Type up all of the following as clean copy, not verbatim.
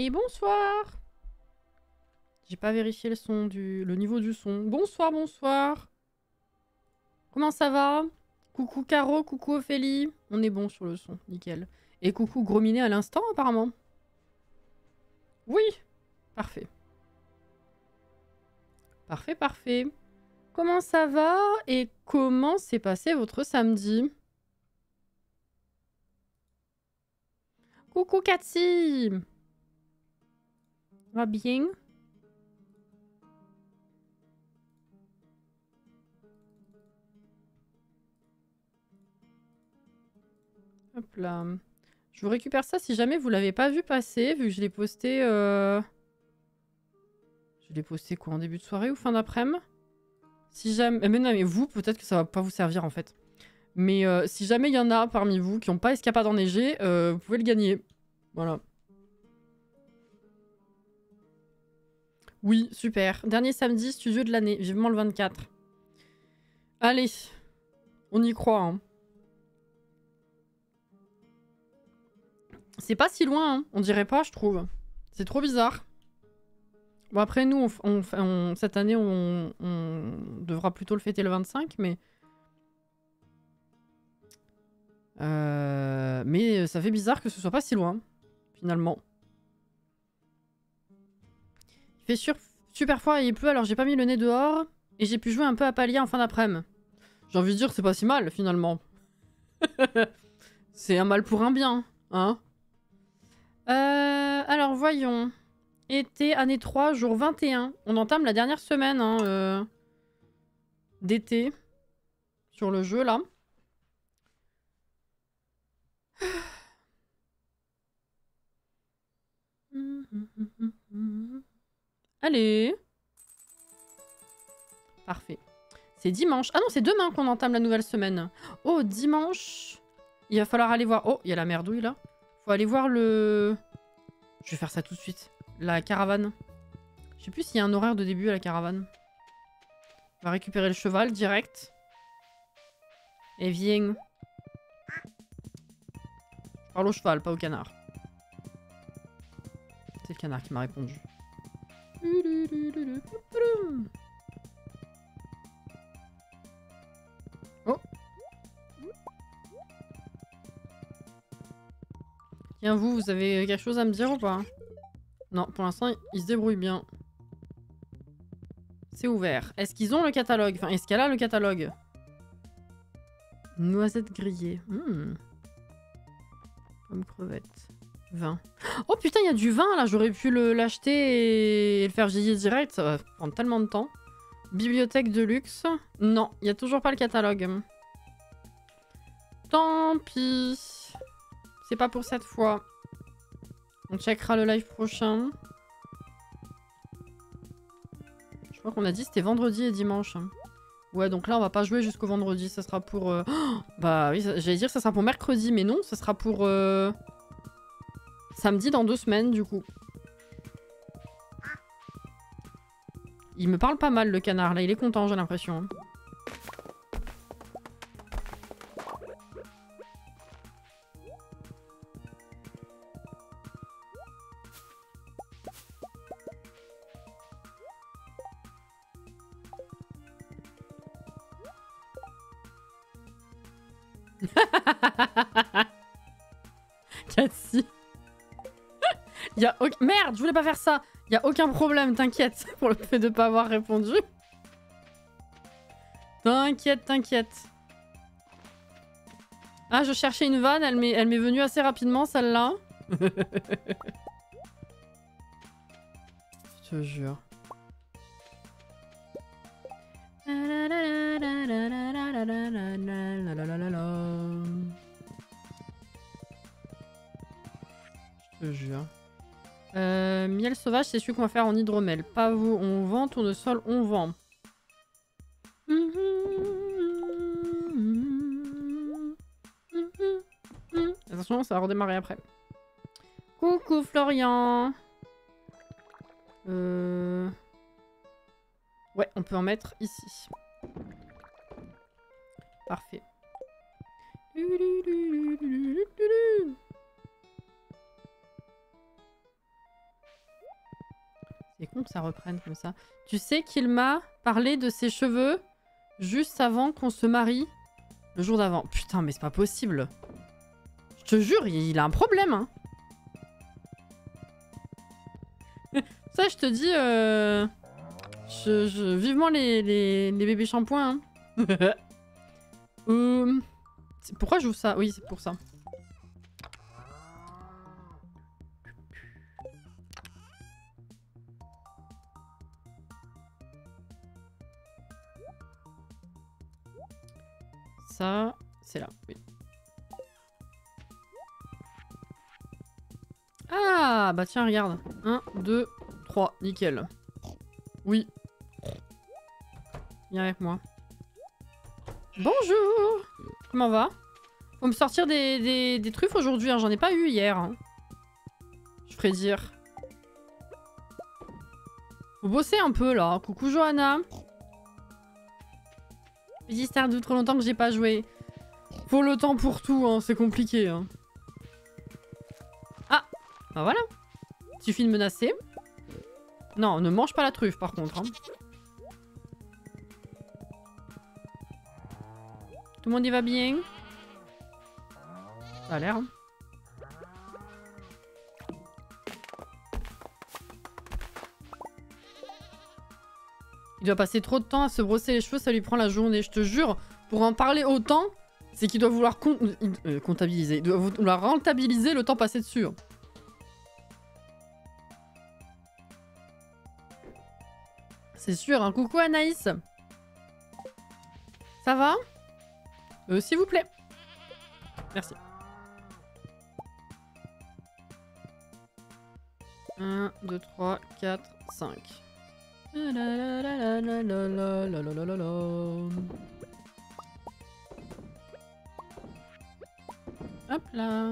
Et bonsoir. J'ai pas vérifié le niveau du son. Bonsoir, bonsoir. Comment ça va? Coucou Caro, coucou Ophélie. On est bon sur le son, nickel. Et coucou Grominet à l'instant apparemment. Oui, parfait. Parfait, parfait. Comment ça va et comment s'est passé votre samedi? Coucou Cathy. Va bien? Hop là. Je vous récupère ça si jamais vous l'avez pas vu passer, vu que je l'ai posté... Je l'ai posté quoi, en début de soirée ou fin d'après-midi? Si jamais... Mais non, mais vous, peut-être que ça va pas vous servir en fait. Mais si jamais il y en a parmi vous qui n'ont pas Escapade enneigée, vous pouvez le gagner. Voilà. Oui, super. Dernier samedi, studio de l'année. Vivement le 24. Allez. On y croit, hein. C'est pas si loin, hein. On dirait pas, je trouve. C'est trop bizarre. Bon, après, nous, cette année, on devra plutôt le fêter le 25, mais... Mais ça fait bizarre que ce soit pas si loin, finalement. Il fait super froid et il pleut, alors j'ai pas mis le nez dehors. Et j'ai pu jouer un peu à Palia en fin d'après-midi. J'ai envie de dire, c'est pas si mal, finalement. C'est un mal pour un bien, hein. Alors, voyons. Été, année 3, jour 21. On entame la dernière semaine hein, d'été sur le jeu, là. Allez. Parfait. C'est dimanche. Ah non, c'est demain qu'on entame la nouvelle semaine. Oh, dimanche. Il va falloir aller voir... Oh, il y a la merdouille, là. Faut aller voir le... Je vais faire ça tout de suite. La caravane. Je sais plus s'il y a un horaire de début à la caravane. On va récupérer le cheval direct. Et viens. Je parle au cheval, pas au canard. C'est le canard qui m'a répondu. Oh. Tiens, vous avez quelque chose à me dire ou pas? Non, pour l'instant, ils se débrouillent bien. C'est ouvert. Est-ce qu'ils ont le catalogue? Enfin, est-ce qu'elle a le catalogue? Noisettes grillées. Pomme crevette. Vin. Oh putain, il y a du vin là. J'aurais pu l'acheter et le faire vieillir direct. Ça va prendre tellement de temps. Bibliothèque de luxe. Non, il n'y a toujours pas le catalogue. Tant pis. C'est pas pour cette fois. On checkera le live prochain. Je crois qu'on a dit c'était vendredi et dimanche. Ouais, donc là, on va pas jouer jusqu'au vendredi. Ça sera pour... Oh bah oui, j'allais dire ça sera pour mercredi, mais non, ça sera pour... Samedi dans 2 semaines, du coup. Il me parle pas mal, le canard. Là, il est content, j'ai l'impression. Cassie. Merde, je voulais pas faire ça. Y a aucun problème, t'inquiète, pour le fait de pas avoir répondu. T'inquiète, t'inquiète. Ah, je cherchais une vanne, elle m'est venue assez rapidement, celle-là. Je te jure. Je te jure. Miel sauvage, c'est celui qu'on va faire en hydromel. Pas vous, on vend. Tournesol, on vend. Attention, ça va redémarrer après. Coucou Florian. Ouais, on peut en mettre ici. Parfait. C'est con que ça reprenne comme ça. Tu sais qu'il m'a parlé de ses cheveux juste avant qu'on se marie le jour d'avant. Putain, mais c'est pas possible. Je te jure, il a un problème, hein. Ça, je te dis... vivement les bébés shampoings, hein. Pourquoi j'ouvre ça? Oui, c'est pour ça. Ça, c'est là, oui. Ah, bah tiens, regarde. 1, 2, 3, nickel. Oui. Viens avec moi. Bonjour. Comment va? Faut me sortir des truffes aujourd'hui, hein. J'en ai pas eu hier. Hein. Je ferais dire. Faut bosser un peu, là. Coucou, Johanna. J'ai Stardew trop longtemps que j'ai pas joué. Faut le temps pour tout, hein. C'est compliqué, hein. Ah, bah voilà. Suffit de menacer. Non, ne mange pas la truffe, par contre. Hein. Tout le monde y va bien? Ça a l'air. Hein. Il doit passer trop de temps à se brosser les cheveux, ça lui prend la journée. Je te jure, pour en parler autant, c'est qu'il doit vouloir comptabiliser. Il doit vouloir rentabiliser le temps passé dessus. C'est sûr, hein. Coucou Anaïs. Ça va? S'il vous plaît. Merci. 1, 2, 3, 4, 5. Hop là.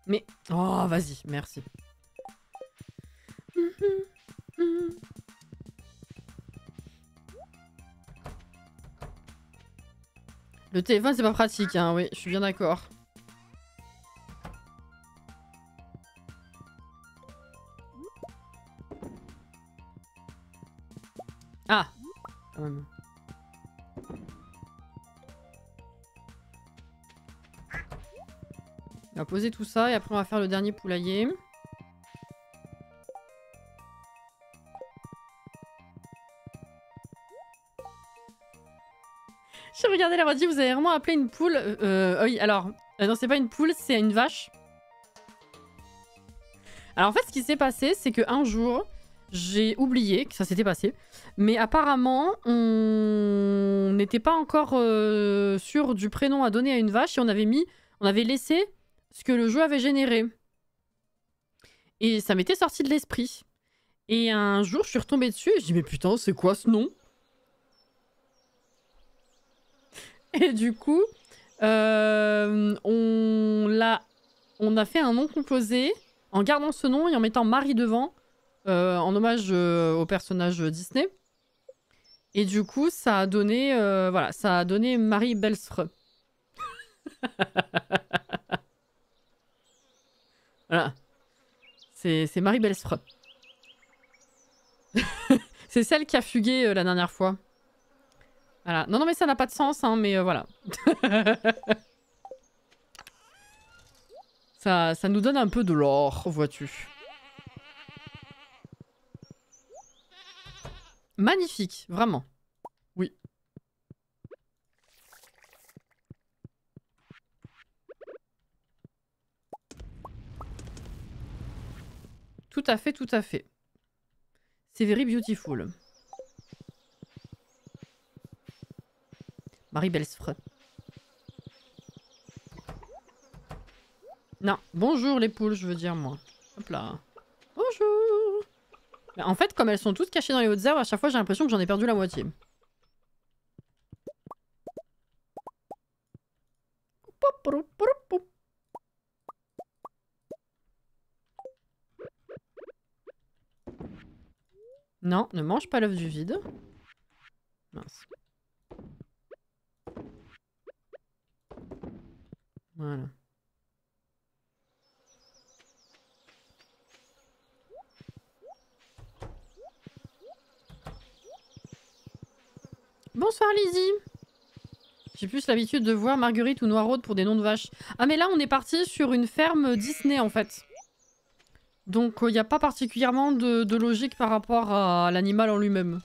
Mais... Oh, vas-y, merci. Le téléphone, c'est pas pratique, hein, oui, je suis bien d'accord. Ah, quand même. On va poser tout ça et après on va faire le dernier poulailler. J'ai regardé la radio, vous avez vraiment appelé une poule. Oui, alors, non, c'est pas une poule, c'est une vache. Alors en fait, ce qui s'est passé, c'est qu'un jour, j'ai oublié que ça s'était passé. Mais apparemment, on n'était pas encore sûr du prénom à donner à une vache et on avait laissé ce que le jeu avait généré. Et ça m'était sorti de l'esprit. Et un jour, je suis retombée dessus et je dis mais putain, c'est quoi ce nom? Et du coup, on a fait un nom composé en gardant ce nom et en mettant Marie devant, en hommage au personnage Disney. Et du coup, ça a donné, voilà, ça a donné Marie Belsfre. Voilà. C'est Marie Belsfre. C'est celle qui a fugué la dernière fois. Voilà. Non, non, mais ça n'a pas de sens, hein, mais voilà. ça nous donne un peu de l'or, vois-tu. Magnifique, vraiment. Oui. Tout à fait, tout à fait. C'est very beautiful. Marie Belsfre. Non, bonjour les poules, je veux dire, moi. Hop là. Bonjour. Mais en fait, comme elles sont toutes cachées dans les hautes herbes, à chaque fois, j'ai l'impression que j'en ai perdu la moitié. Non, ne mange pas l'œuf du vide. Mince. Voilà. Bonsoir Lizzie. J'ai plus l'habitude de voir Marguerite ou Noiraude pour des noms de vaches. Ah mais là on est parti sur une ferme Disney en fait. Donc il n'y a pas particulièrement de logique par rapport à l'animal en lui-même.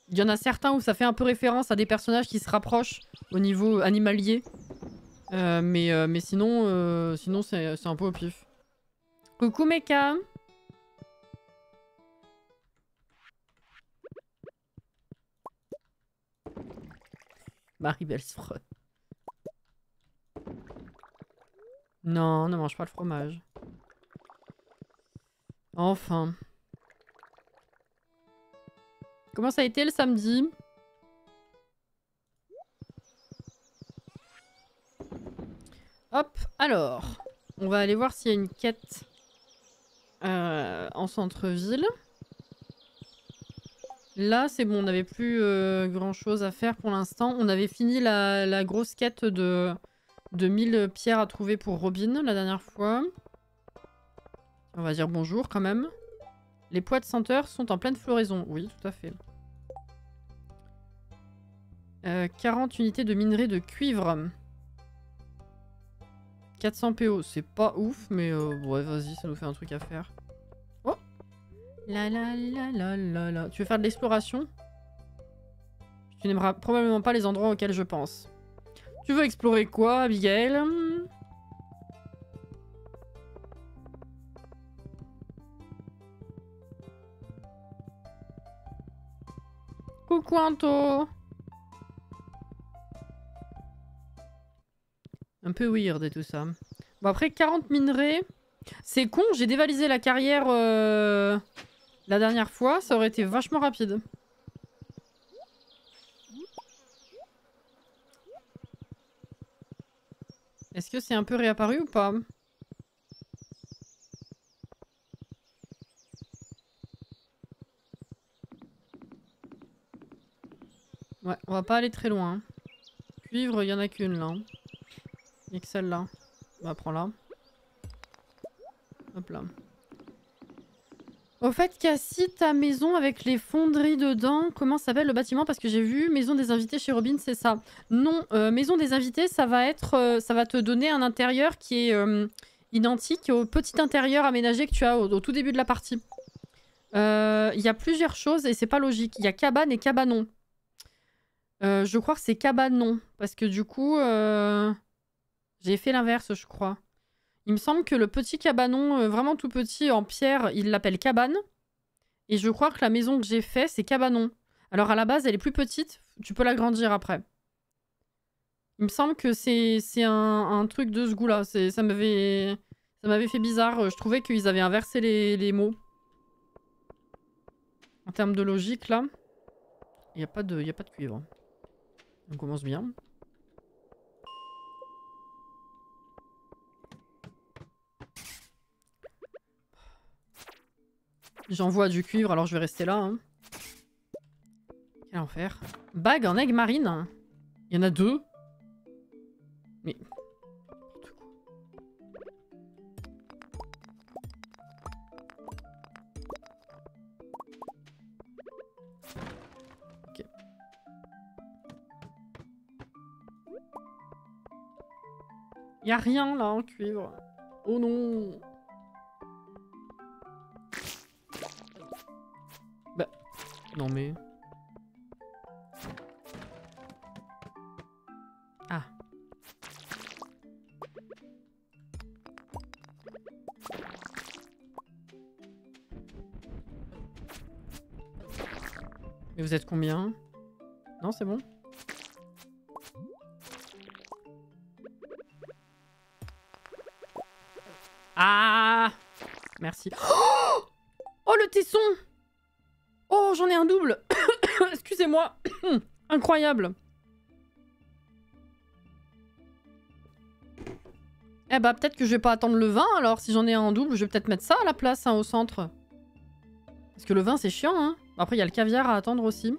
Il y en a certains où ça fait un peu référence à des personnages qui se rapprochent au niveau animalier. Mais sinon, sinon c'est un peu au pif. Coucou Mecha. Marie-Belle Freud. Non, ne mange pas le fromage. Enfin. Comment ça a été le samedi? Hop, alors. On va aller voir s'il y a une quête en centre-ville. Là, c'est bon, on n'avait plus grand chose à faire pour l'instant. On avait fini la grosse quête de 1000 pierres à trouver pour Robin la dernière fois. On va dire bonjour quand même. Les pois de senteur sont en pleine floraison. Oui, tout à fait. 40 unités de minerai de cuivre. 400 PO, c'est pas ouf, mais ouais, vas-y, ça nous fait un truc à faire. Oh! La la la la la la. Tu veux faire de l'exploration? Tu n'aimeras probablement pas les endroits auxquels je pense. Tu veux explorer quoi, Abigail? Coucou Anto! Un peu weird et tout ça. Bon après 40 minerais. C'est con, j'ai dévalisé la carrière la dernière fois. Ça aurait été vachement rapide. Est-ce que c'est un peu réapparu ou pas? Ouais, on va pas aller très loin. Cuivre, il y en a qu'une là. Il y a que celle-là. On va prendre là. Hop là. Au fait, Cassie, ta maison avec les fonderies dedans, comment s'appelle le bâtiment? Parce que j'ai vu Maison des invités chez Robin, c'est ça. Non, Maison des invités, ça va être, ça va te donner un intérieur qui est identique au petit intérieur aménagé que tu as au tout début de la partie. Il y a plusieurs choses et c'est pas logique. Il y a cabane et cabanon. Je crois que c'est cabanon parce que du coup, j'ai fait l'inverse, je crois. Il me semble que le petit cabanon, vraiment tout petit, en pierre, il l'appelle cabane. Et je crois que la maison que j'ai fait, c'est cabanon. Alors à la base, elle est plus petite. Tu peux l'agrandir après. Il me semble que c'est un truc de ce goût-là. Ça m'avait fait bizarre. Je trouvais qu'ils avaient inversé les mots. En termes de logique, là. Il n'y a pas de cuivre. On commence bien. J'envoie du cuivre, alors je vais rester là. Hein. Quel enfer. Bague en aigle marine. Il y en a 2. Mais... Ok. Il y a rien là en cuivre. Oh non. Bah... Non mais... Ah. Mais vous êtes combien? Non, c'est bon? Ah! Merci. Oh, le tesson! Oh, j'en ai un double! Excusez-moi! Incroyable! Eh bah, peut-être que je vais pas attendre le vin, alors. Si j'en ai un en double, je vais peut-être mettre ça à la place, hein, au centre. Parce que le vin, c'est chiant, hein. Après, il y a le caviar à attendre aussi.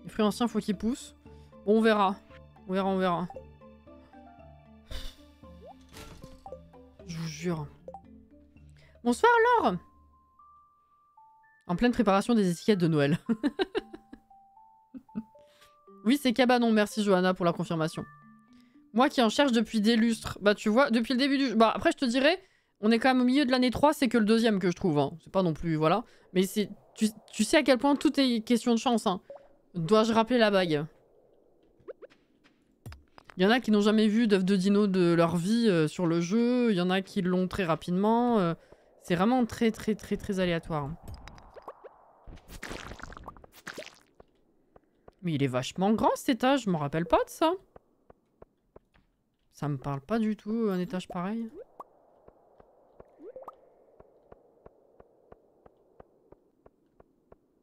Les fruits anciens, faut qu'ils poussent. Bon, on verra. On verra, on verra. Je vous jure. Bonsoir, Laure! En pleine préparation des étiquettes de Noël. Oui, c'est Cabanon. Merci Johanna pour la confirmation. Moi qui en cherche depuis des lustres. Bah tu vois, depuis le début du... Bah après je te dirais, on est quand même au milieu de l'année 3, c'est que le deuxième que je trouve. Hein. C'est pas non plus... Voilà. Mais c'est... Tu sais à quel point tout est question de chance. Hein. Dois-je rappeler la bague? Il y en a qui n'ont jamais vu d'œuf de dino de leur vie sur le jeu. Il y en a qui l'ont très rapidement. C'est vraiment très aléatoire. Mais il est vachement grand cet étage, je me rappelle pas de ça. Ça me parle pas du tout, un étage pareil.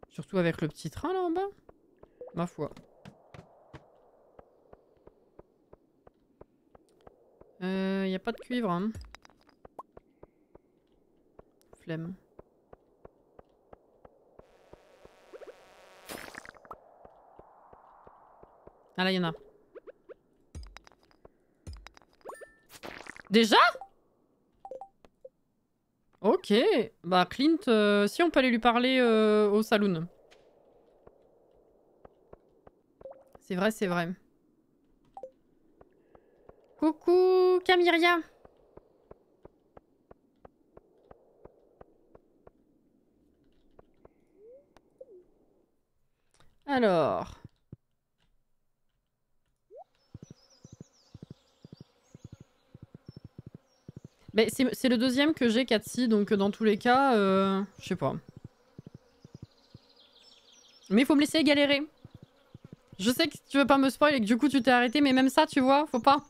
Surtout avec le petit train là en bas. Ma foi. Y a pas de cuivre, hein. Flemme. Ah là, il y en a. Déjà? Ok. Bah, Clint, si on peut aller lui parler au saloon. C'est vrai, c'est vrai. Coucou, Camiria. Alors... Mais c'est le deuxième que j'ai, Katsi, donc dans tous les cas, je sais pas. Mais il faut me laisser galérer. Je sais que tu veux pas me spoil et que du coup tu t'es arrêté, mais même ça, tu vois, faut pas.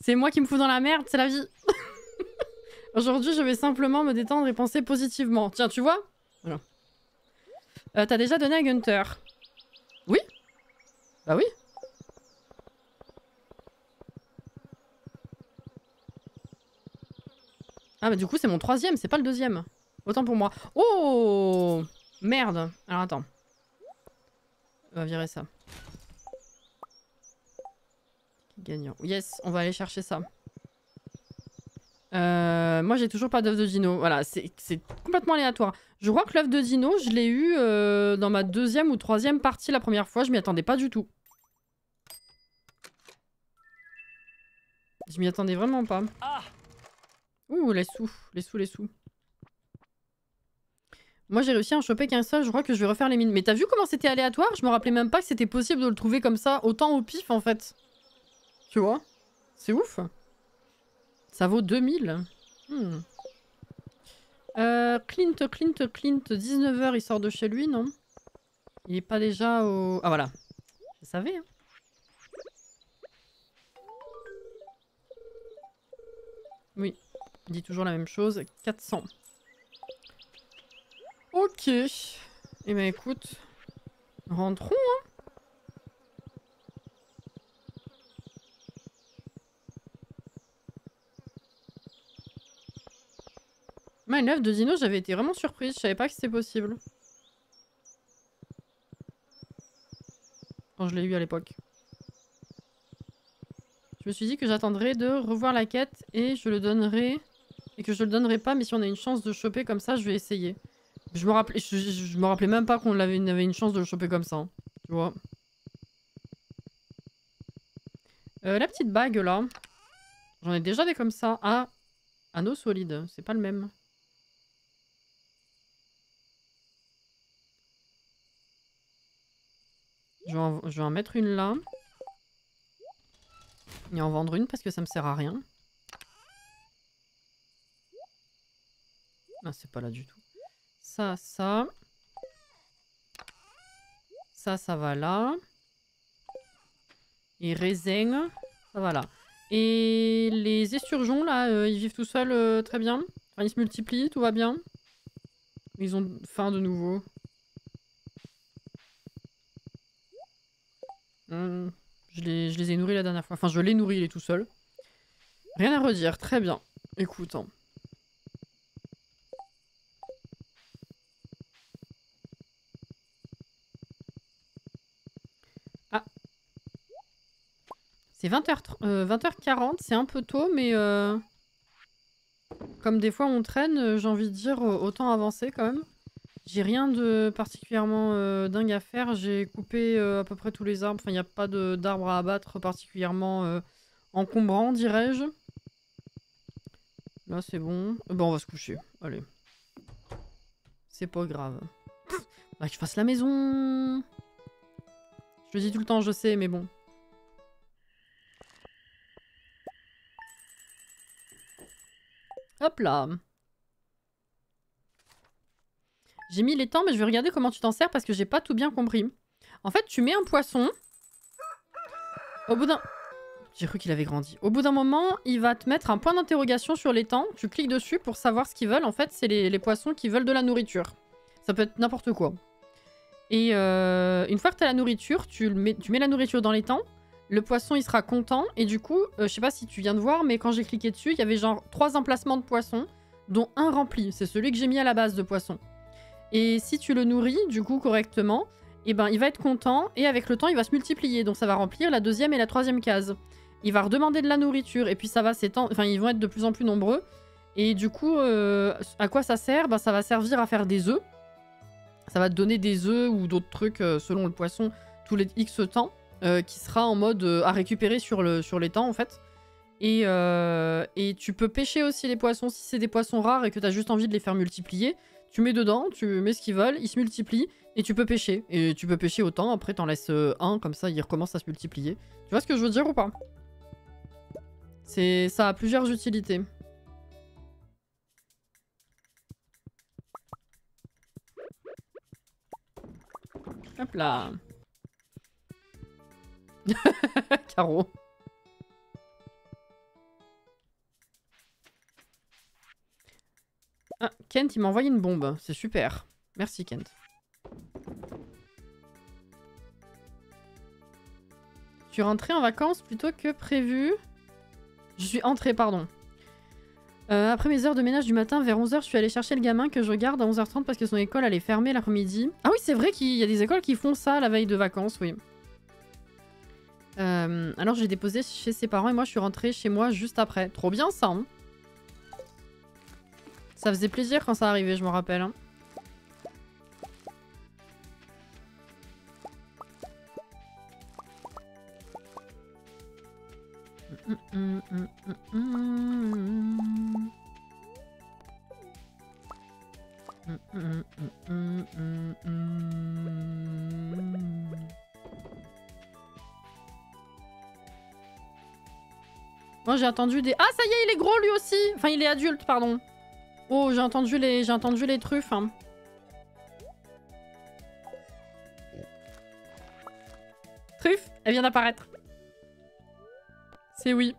C'est moi qui me fous dans la merde, c'est la vie. Aujourd'hui, je vais simplement me détendre et penser positivement. Tiens, tu vois? Voilà. T'as déjà donné à Gunther? Oui? Bah oui. Ah bah du coup c'est mon troisième, c'est pas le deuxième. Autant pour moi. Oh merde. Alors attends. On va virer ça. Gagnant. Yes, on va aller chercher ça. Moi j'ai toujours pas d'œuf de dino. Voilà, c'est complètement aléatoire. Je crois que l'œuf de dino, je l'ai eu dans ma deuxième ou troisième partie la première fois. Je m'y attendais pas du tout. Je m'y attendais vraiment pas. Ouh, les sous. Les sous, les sous. Moi j'ai réussi à en choper qu'un seul, je crois que je vais refaire les mines. Mais t'as vu comment c'était aléatoire? Je me rappelais même pas que c'était possible de le trouver comme ça, autant au pif en fait. Tu vois? C'est ouf. Ça vaut 2000. Clint, 19h il sort de chez lui, non? Il est pas déjà au... Ah voilà. Je savais, hein. Oui, il dit toujours la même chose. 400. Ok. Eh ben écoute, rentrons, hein. Moi, l'œuf de dino, j'avais été vraiment surprise. Je savais pas que c'était possible. Quand je l'ai eu à l'époque. Je me suis dit que j'attendrais de revoir la quête et je le donnerai... Et que je le donnerai pas, mais si on a une chance de choper comme ça, je vais essayer. Je me rappelais même pas qu'on avait une chance de le choper comme ça. Hein. Tu vois. La petite bague là. J'en ai déjà des comme ça. Ah, anneau solide. C'est pas le même. Je vais en mettre une là. Et en vendre une parce que ça me sert à rien. Ah, c'est pas là du tout. Ça, ça. Ça va là. Et raisin, ça va là. Et les esturgeons là, ils vivent tout seuls très bien. Enfin, ils se multiplient, tout va bien. Ils ont faim de nouveau. Je les ai nourris la dernière fois. Enfin, je l'ai nourri, il est tout seul. Rien à redire, très bien. Écoute. Hein. Ah. C'est 20h40, c'est un peu tôt, mais... Comme des fois on traîne, j'ai envie de dire autant avancer quand même. J'ai rien de particulièrement dingue à faire. J'ai coupé à peu près tous les arbres. Enfin, il n'y a pas d'arbres à abattre particulièrement encombrant, dirais-je. Là, c'est bon. Bon, on va se coucher. Allez. C'est pas grave. Bah, que je fasse la maison. Je le dis tout le temps, je sais, mais bon. Hop là. J'ai mis les temps, mais je vais regarder comment tu t'en sers parce que j'ai pas tout bien compris. En fait, tu mets un poisson. Au bout d'un... J'ai cru qu'il avait grandi. Au bout d'un moment, il va te mettre un point d'interrogation sur les temps. Tu cliques dessus pour savoir ce qu'ils veulent. En fait, c'est les poissons qui veulent de la nourriture. Ça peut être n'importe quoi. Et une fois que tu as la nourriture, tu mets la nourriture dans les temps. Le poisson, il sera content. Et du coup, je sais pas si tu viens de voir, mais quand j'ai cliqué dessus, il y avait genre 3 emplacements de poissons, dont un rempli. C'est celui que j'ai mis à la base de poisson. Et si tu le nourris, du coup, correctement, eh ben, il va être content. Et avec le temps, il va se multiplier. Donc ça va remplir la 2e et la 3e case. Il va redemander de la nourriture. Et puis ça va s'étendre. Enfin, ils vont être de plus en plus nombreux. Et du coup, à quoi ça sert? Ben, ça va servir à faire des œufs. Ça va te donner des œufs ou d'autres trucs selon le poisson tous les X temps. Qui sera en mode à récupérer sur les temps, en fait. Et tu peux pêcher aussi les poissons si c'est des poissons rares et que tu as juste envie de les faire multiplier. Tu mets dedans, tu mets ce qu'ils veulent, ils se multiplient et tu peux pêcher. Et tu peux pêcher autant, après t'en laisses un, comme ça il recommence à se multiplier. Tu vois ce que je veux dire ou pas? Ça a plusieurs utilités. Hop là. Caro. Ah, Kent, il m'a envoyé une bombe. C'est super. Merci, Kent. Je suis rentrée en vacances plutôt que prévu. Je suis entrée, pardon. Après mes heures de ménage du matin, vers 11h, je suis allée chercher le gamin que je garde à 11h30 parce que son école allait fermer l'après-midi. Ah oui, c'est vrai qu'il y a des écoles qui font ça la veille de vacances, oui. Alors j'ai déposé chez ses parents et moi je suis rentrée chez moi juste après. Trop bien ça, hein. Ça faisait plaisir quand ça arrivait, je me rappelle. Hein. Moi j'ai entendu des... Ah ça y est, il est gros lui aussi. Enfin il est adulte, pardon. Oh, j'ai entendu les truffes. Hein. Truffe, elle vient d'apparaître. C'est oui.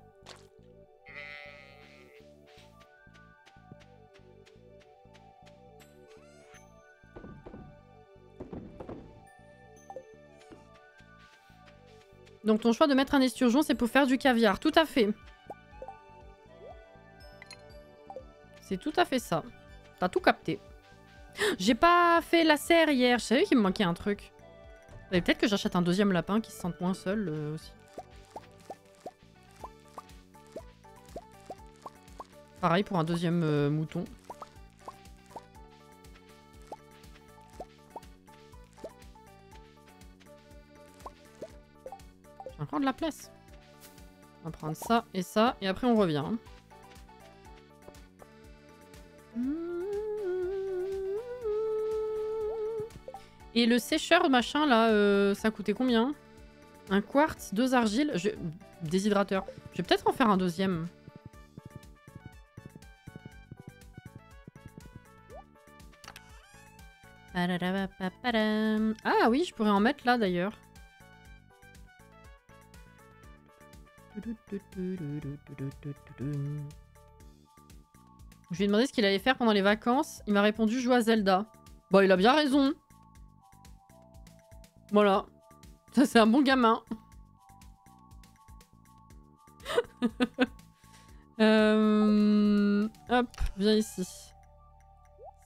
Donc ton choix de mettre un esturgeon, c'est pour faire du caviar. Tout à fait. C'est tout à fait ça. T'as tout capté. J'ai pas fait la serre hier. Je savais qu'il me manquait un truc. Peut-être que j'achète un deuxième lapin qui se sente moins seul aussi. Pareil pour un deuxième mouton. J'ai encore de la place. On va prendre ça et ça. Et après on revient. Hein. Et le sécheur machin là, ça coûtait combien? Un quartz, 2 argiles, déshydrateur. Je vais peut-être en faire un deuxième. Ah oui, je pourrais en mettre là d'ailleurs. Je lui ai demandé ce qu'il allait faire pendant les vacances. Il m'a répondu jouer à Zelda. Bon, il a bien raison. Voilà. Ça, c'est un bon gamin. Hop, viens ici.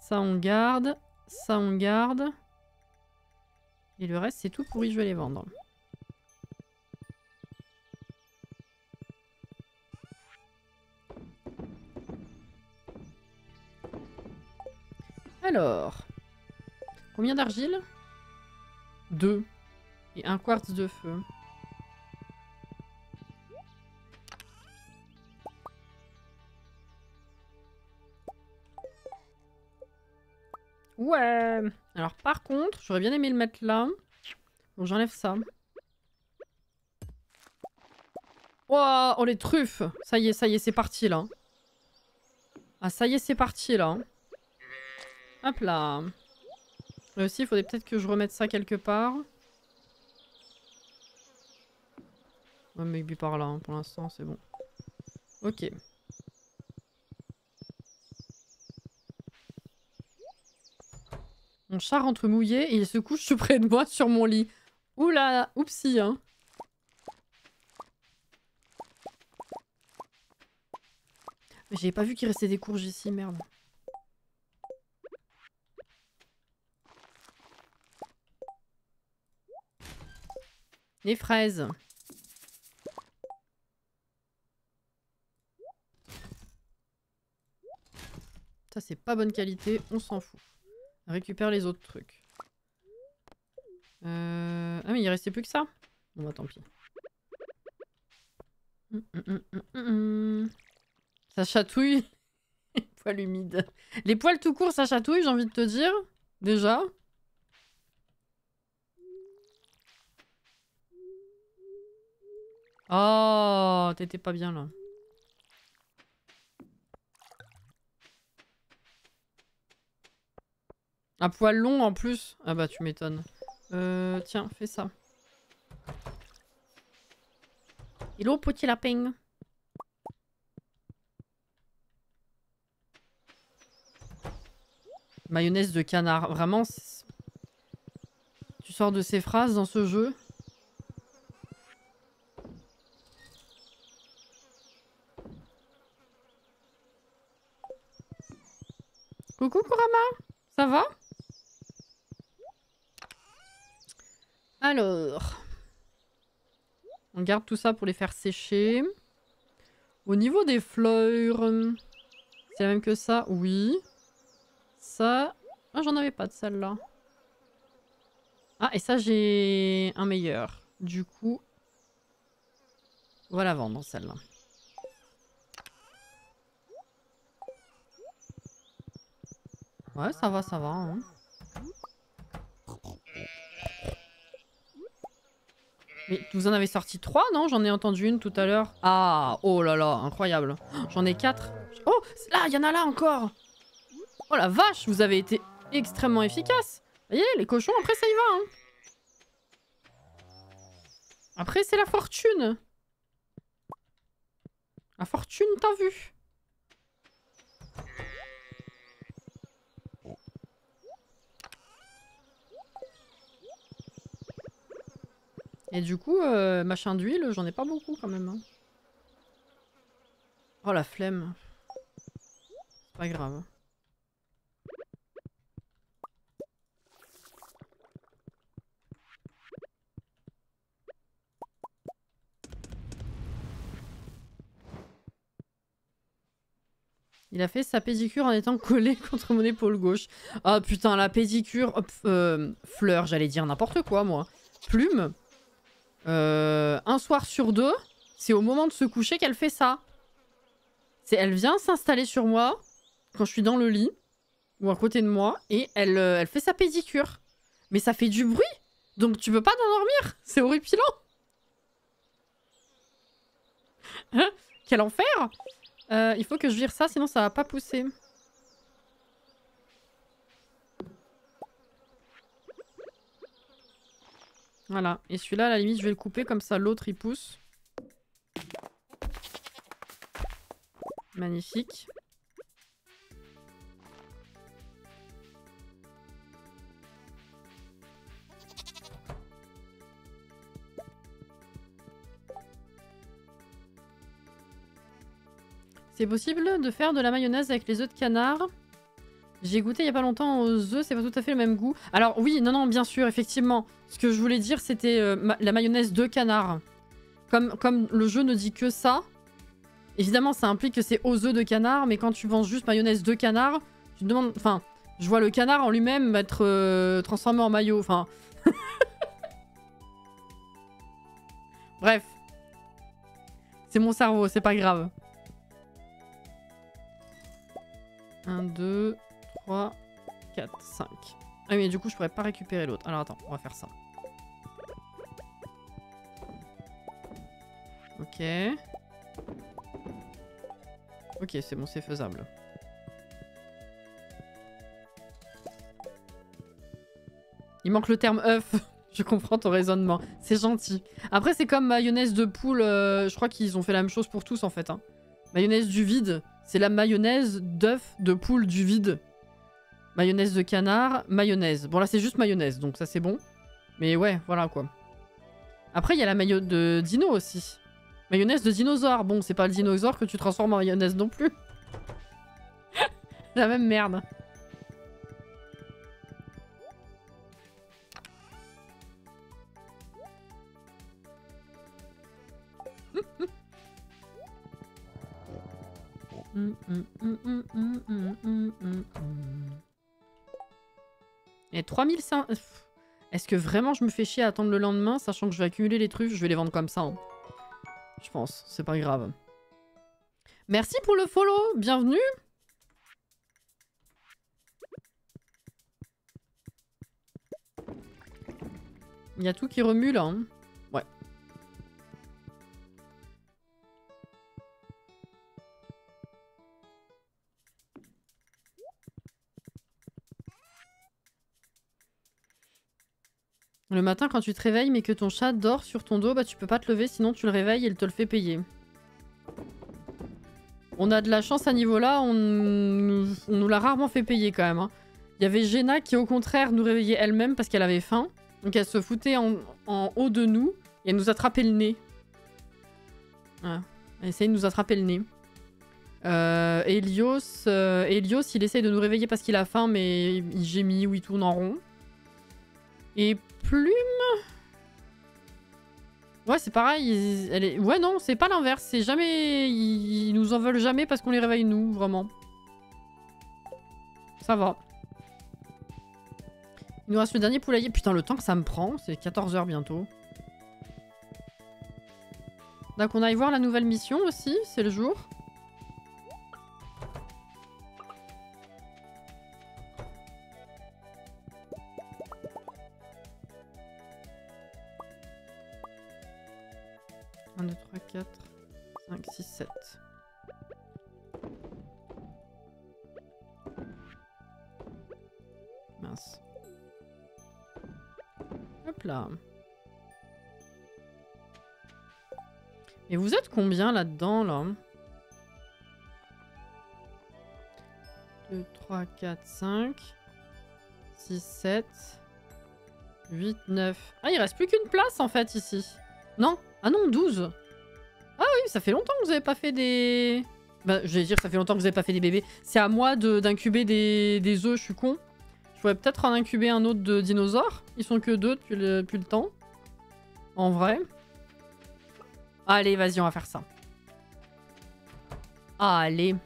Ça, on garde. Ça, on garde. Et le reste, c'est tout pourri, je vais les vendre. Alors. Combien d'argile? 2. Et un quartz de feu. Ouais. Alors par contre, j'aurais bien aimé le mettre là. Donc j'enlève ça. Oh, oh les truffes. Ça y est, c'est parti là. Ah ça y est, c'est parti là. Hop là. Et aussi, il faudrait peut-être que je remette ça quelque part. Ouais, maybe par là, hein. Pour l'instant, c'est bon. Ok. Mon chat rentre mouillé et il se couche tout près de moi sur mon lit. Oula, oupsie, hein. J'ai pas vu qu'il restait des courges ici, merde. Les fraises. Ça, c'est pas bonne qualité, on s'en fout. On récupère les autres trucs. Ah, mais il restait plus que ça. Bon, bah tant pis. Ça chatouille. Les poils humides. Les poils tout court, ça chatouille, j'ai envie de te dire. Déjà. Oh, t'étais pas bien là. Un poil long en plus. Ah bah tu m'étonnes. Tiens, fais ça. Hello petit lapin. Mayonnaise de canard. Vraiment, tu sors de ces phrases dans ce jeu. Coucou Kurama. Ça va? Alors. On garde tout ça pour les faire sécher. Au niveau des fleurs... C'est la même que ça? Oui. Ça... Ah, j'en avais pas de celle-là. Ah, et ça, j'ai un meilleur. Du coup... On va la vendre, celle-là. Ouais, ça va, ça va. Hein. Mais vous en avez sorti 3, non? J'en ai entendu une tout à l'heure. Ah, oh là là, incroyable. J'en ai 4. Oh, là, il y en a là encore. Oh la vache, vous avez été extrêmement efficace. Vous voyez, les cochons, après ça y va. Hein. Après, c'est la fortune. La fortune, t'as vu. Et du coup, machin d'huile, j'en ai pas beaucoup quand même. Hein. Oh la flemme. C'est pas grave. Il a fait sa pédicure en étant collé contre mon épaule gauche. Ah putain, la pédicure... fleur, j'allais dire n'importe quoi moi. Plume. Un soir sur 2, c'est au moment de se coucher qu'elle fait ça. Elle vient s'installer sur moi quand je suis dans le lit ou à côté de moi et elle fait sa pédicure. Mais ça fait du bruit, donc tu peux pas t'endormir. C'est horripilant. Hein? Quel enfer. Il faut que je vire ça, sinon ça va pas pousser. Voilà. Et celui-là, à la limite, je vais le couper, comme ça l'autre il pousse. Magnifique. C'est possible de faire de la mayonnaise avec les œufs de canard. J'ai goûté il y a pas longtemps aux œufs, c'est pas tout à fait le même goût. Alors oui, non, bien sûr, effectivement. Ce que je voulais dire, c'était la mayonnaise de canard. Comme le jeu ne dit que ça, évidemment, ça implique que c'est aux œufs de canard, mais quand tu penses juste mayonnaise de canard, tu te demandes... Enfin, Je vois le canard en lui-même être transformé en maillot. Enfin... Bref. C'est mon cerveau, c'est pas grave. 1, 2, 3, 4, 5. Ah mais du coup je pourrais pas récupérer l'autre. Alors attends, on va faire ça. Ok. Ok, c'est bon, c'est faisable. Il manque le terme œuf. Je comprends ton raisonnement. C'est gentil. Après, c'est comme mayonnaise de poule. Je crois qu'ils ont fait la même chose pour tous, en fait. Hein. Mayonnaise du vide. C'est la mayonnaise d'œuf de poule du vide. Mayonnaise de canard. Mayonnaise. Bon, là, c'est juste mayonnaise. Donc, ça, c'est bon. Mais ouais, voilà, quoi. Après, il y a la mayo de dino aussi. Mayonnaise de dinosaure. Bon, c'est pas le dinosaure que tu transformes en mayonnaise non plus. La même merde. Et 3500... Est-ce que vraiment je me fais chier à attendre le lendemain, sachant que je vais accumuler les trucs, je vais les vendre comme ça. Hein. Je pense, c'est pas grave. Merci pour le follow, bienvenue. Il y a tout qui remue là. Hein. Ouais. Le matin, quand tu te réveilles mais que ton chat dort sur ton dos, bah tu peux pas te lever, sinon tu le réveilles et il te le fait payer. On a de la chance à niveau-là, on nous l'a rarement fait payer quand même. Hein. Il y avait Jenna qui au contraire nous réveillait elle-même parce qu'elle avait faim. Donc elle se foutait en haut de nous et elle nous attrapait le nez. Voilà. Elle essayait de nous attraper le nez. Helios, il essaye de nous réveiller parce qu'il a faim mais il gémit ou il tourne en rond. Et Plume... Ouais, c'est pareil. Ouais, non, c'est pas l'inverse. C'est jamais... Ils nous en veulent jamais parce qu'on les réveille, nous, vraiment. Ça va. Il nous reste le dernier poulailler. Putain, le temps que ça me prend. C'est 14 h bientôt. Donc, on aille voir la nouvelle mission aussi. C'est le jour. Un, 2, 3, 4, 5, 6, 7. Mince. Hop là. Et vous êtes combien là-dedans, là, 2, 3, 4, 5, 6, 7, 8, 9. Ah, il reste plus qu'une place, en fait, ici. Non. Ah non, 12. Ah oui, ça fait longtemps que vous avez pas fait des... Bah, je vais dire, ça fait longtemps que vous avez pas fait des bébés. C'est à moi d'incuber des œufs, je suis con. Je pourrais peut-être en incuber un autre de dinosaure. Ils sont que 2 depuis le temps. En vrai. Allez, vas-y, on va faire ça. Allez.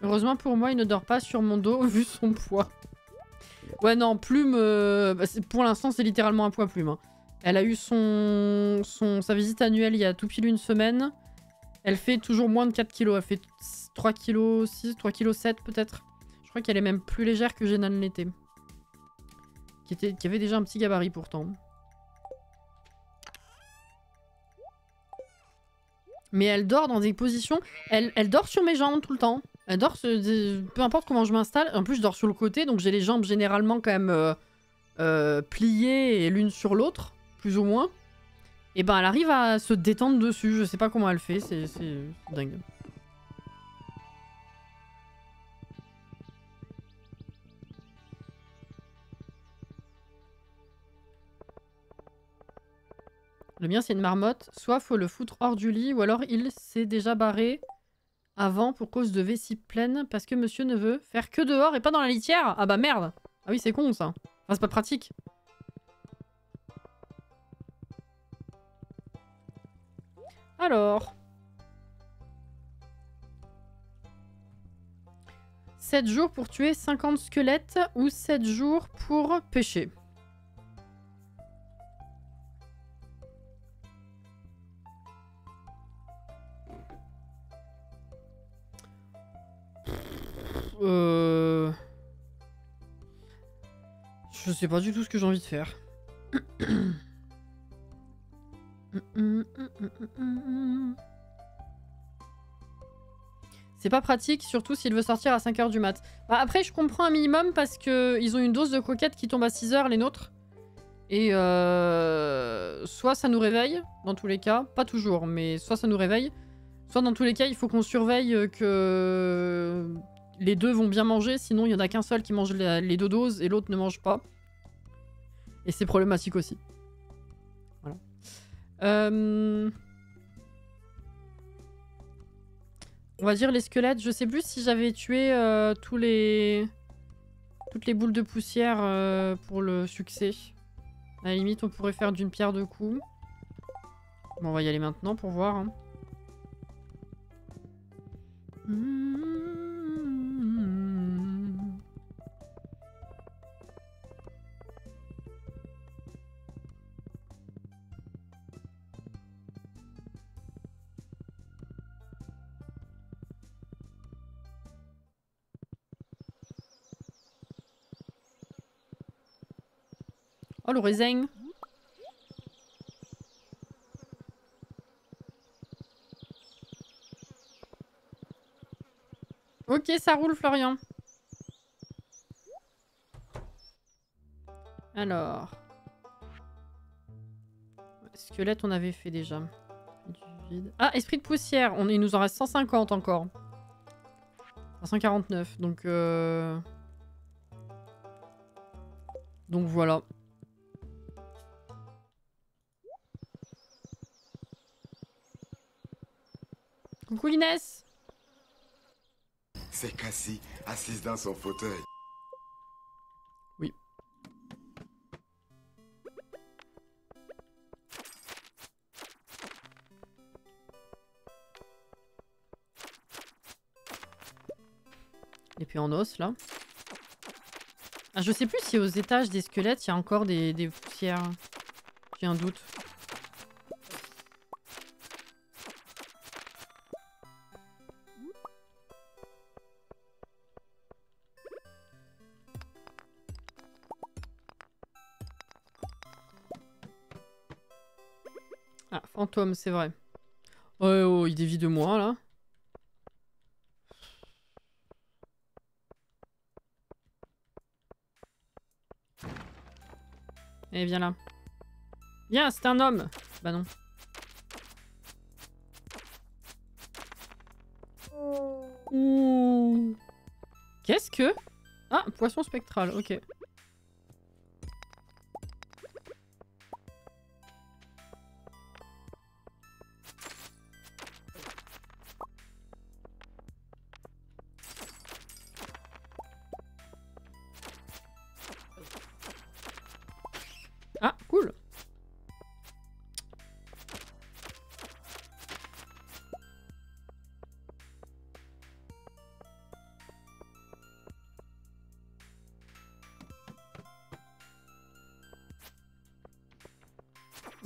Heureusement pour moi, il ne dort pas sur mon dos vu son poids. Ouais, non, Plume, bah, pour l'instant, c'est littéralement un poids Plume. Hein. Elle a eu sa visite annuelle il y a tout pile une semaine. Elle fait toujours moins de 4 kilos. Elle fait 3 kg 6, 3 kg 7 peut-être. Je crois qu'elle est même plus légère que Jenan l'était. Qui avait déjà un petit gabarit pourtant. Mais elle dort dans des positions... Elle dort sur mes jambes tout le temps. Elle dort... Peu importe comment je m'installe. En plus, je dors sur le côté, donc j'ai les jambes généralement quand même pliées et l'une sur l'autre, plus ou moins. Et ben elle arrive à se détendre dessus. Je sais pas comment elle fait, c'est dingue. Le mien, c'est une marmotte. Soit faut le foutre hors du lit, ou alors il s'est déjà barré avant pour cause de vessie pleine, parce que monsieur ne veut faire que dehors et pas dans la litière. Ah bah merde. Ah oui, c'est con ça. Enfin, c'est pas pratique. Alors... 7 jours pour tuer 50 squelettes ou 7 jours pour pêcher. Je sais pas du tout ce que j'ai envie de faire. C'est pas pratique, surtout s'il veut sortir à 5h du mat. Bah après, je comprends un minimum parce que ils ont une dose de croquettes qui tombe à 6h, les nôtres. Et soit ça nous réveille, dans tous les cas. Pas toujours, mais soit ça nous réveille. Soit dans tous les cas, il faut qu'on surveille que les deux vont bien manger. Sinon, il y en a qu'un seul qui mange les deux doses et l'autre ne mange pas. Et c'est problématique aussi. Voilà. On va dire les squelettes. Je sais plus si j'avais tué toutes les boules de poussière pour le succès. À la limite, on pourrait faire d'une pierre deux coups. Bon, on va y aller maintenant pour voir. Hein. Oh, le raisin. Ok, ça roule, Florian. Alors... Squelette, on avait fait déjà. Du vide. Ah, esprit de poussière. Il nous en reste 150 encore. 149. Donc voilà. Coucou Inès. C'est Cassie, assise dans son fauteuil. Oui. L'épée en os, là. Ah, je sais plus si aux étages des squelettes, il y a encore des poussières. J'ai un doute. Ah, fantôme, c'est vrai. Oh, il dévie de moi, là. Eh, viens là. Viens, c'est un homme. Bah non. Ouh. Qu'est-ce que... Ah, poisson spectral, ok. Ah, cool.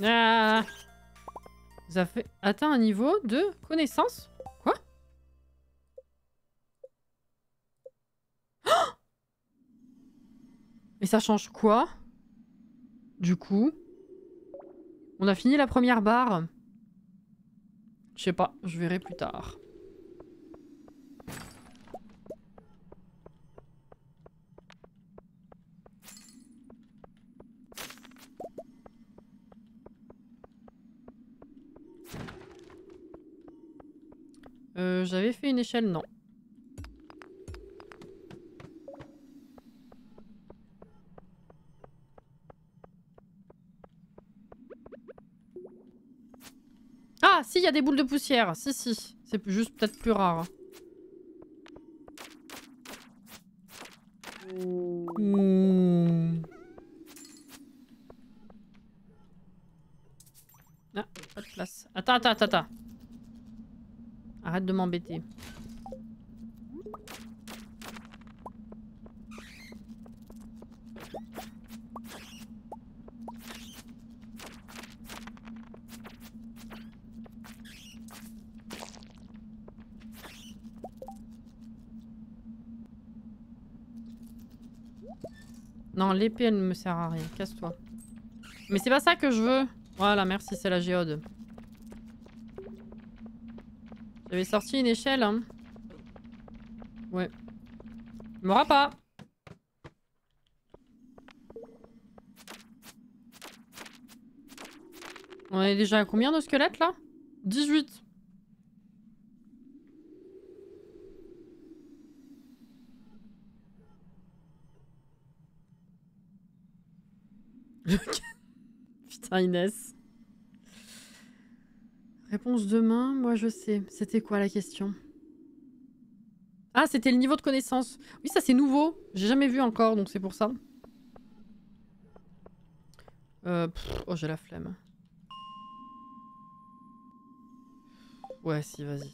Ah. Vous avez atteint un niveau de connaissance? Quoi? Oh. Et ça change quoi? Du coup, on a fini la première barre. Je sais pas, je verrai plus tard. J'avais fait une échelle, non. Ah, si, il y a des boules de poussière. Si, si. C'est juste peut-être plus rare. Ah, pas de place. Attends. Arrête de m'embêter. Non, l'épée, elle ne me sert à rien. Casse-toi. Mais c'est pas ça que je veux. Voilà, merci, c'est la géode. J'avais sorti une échelle, hein. Ouais. Il m'aura pas. On est déjà à combien de squelettes, là? 18. Putain, Inès. Réponse demain, moi je sais. C'était quoi la question? Ah, c'était le niveau de connaissance. Oui, ça c'est nouveau. J'ai jamais vu encore, donc c'est pour ça. Oh, j'ai la flemme. Ouais, si, vas-y.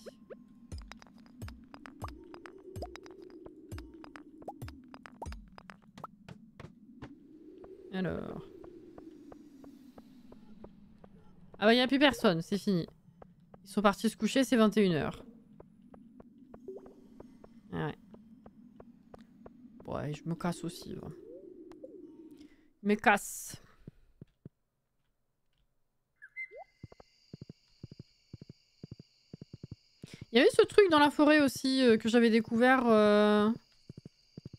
Alors... Ah bah, y a plus personne, c'est fini. Ils sont partis se coucher, c'est 21h. Ouais. Ouais, je me casse aussi. Va. Je me casse. Il y avait ce truc dans la forêt aussi que j'avais découvert à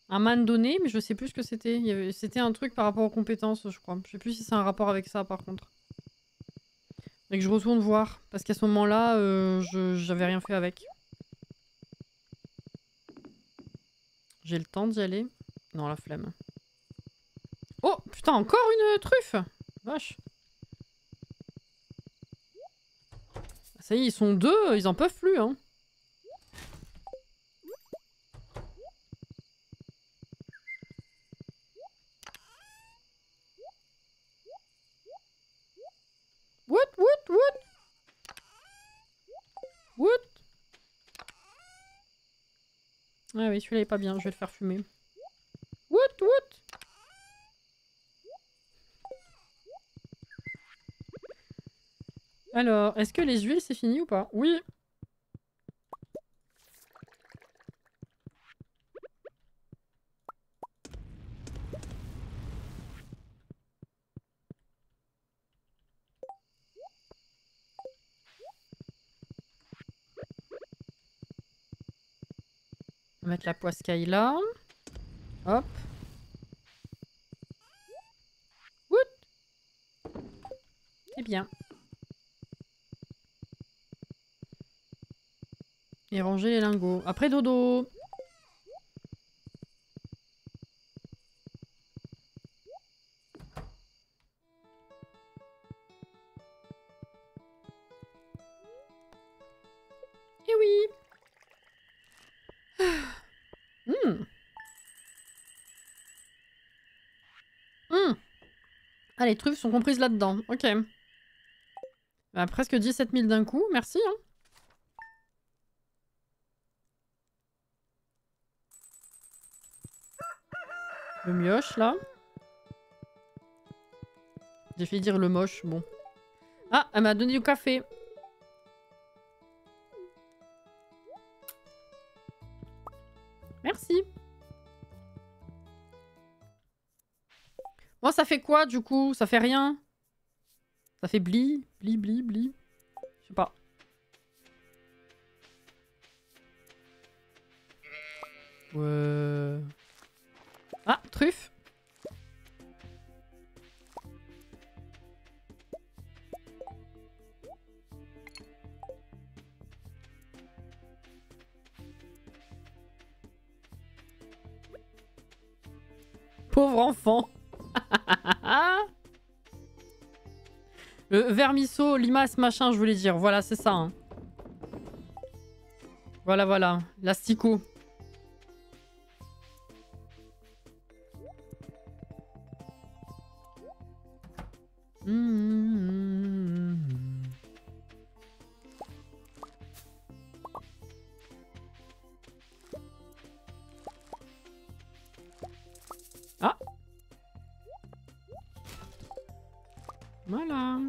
un moment donné, mais je sais plus ce que c'était. C'était un truc par rapport aux compétences, je crois. Je sais plus si c'est un rapport avec ça par contre. Et que je retourne voir, parce qu'à ce moment-là, j'avais rien fait avec. J'ai le temps d'y aller? Non, la flemme. Oh, putain, encore une truffe! Vache. Ça y est, ils sont deux, ils en peuvent plus, hein. What? Ah oui, celui-là est pas bien, je vais le faire fumer. What? Alors, est-ce que les huiles c'est fini ou pas? Oui. On va mettre la poiscaille là. Hop. What? C'est bien. Et ranger les lingots. Après dodo. Eh oui. Ah, les truffes sont comprises là-dedans. Ok. Bah, presque 17 000 d'un coup. Merci, hein. Le mioche, là. J'ai fait dire le moche, bon. Ah, elle m'a donné du café. Merci. Moi, ça fait quoi, du coup? Ça fait rien? Ça fait bli? Bli. Je sais pas. Ouais. Ah, truffe. Pauvre enfant. Vermisseau, limace, machin, je voulais dire. Voilà, c'est ça. Hein. Voilà, voilà. L'asticot. Ah. Voilà.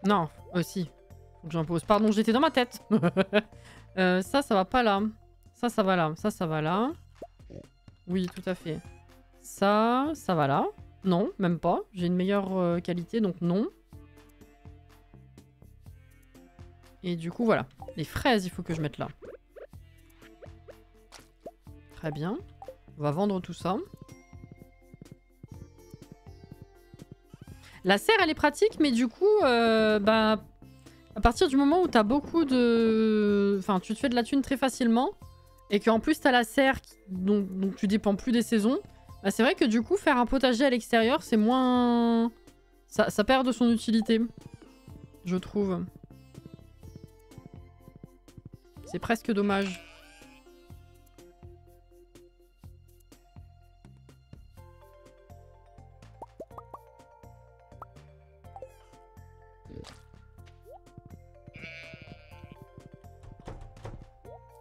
Non, aussi. Faut que j'impose. Pardon, j'étais dans ma tête. Ça va pas là. Ça va là. Ça va là. Oui, tout à fait. Ça va là. Non, même pas. J'ai une meilleure qualité, donc non. Et du coup, voilà. Les fraises, il faut que je mette là. Très bien. On va vendre tout ça. La serre, elle est pratique, mais du coup, bah, à partir du moment où t'as beaucoup de... Enfin, tu te fais de la thune très facilement, et qu'en plus t'as la serre, donc tu dépends plus des saisons, bah, c'est vrai que du coup, faire un potager à l'extérieur, c'est moins... Ça perd de son utilité, je trouve. C'est presque dommage.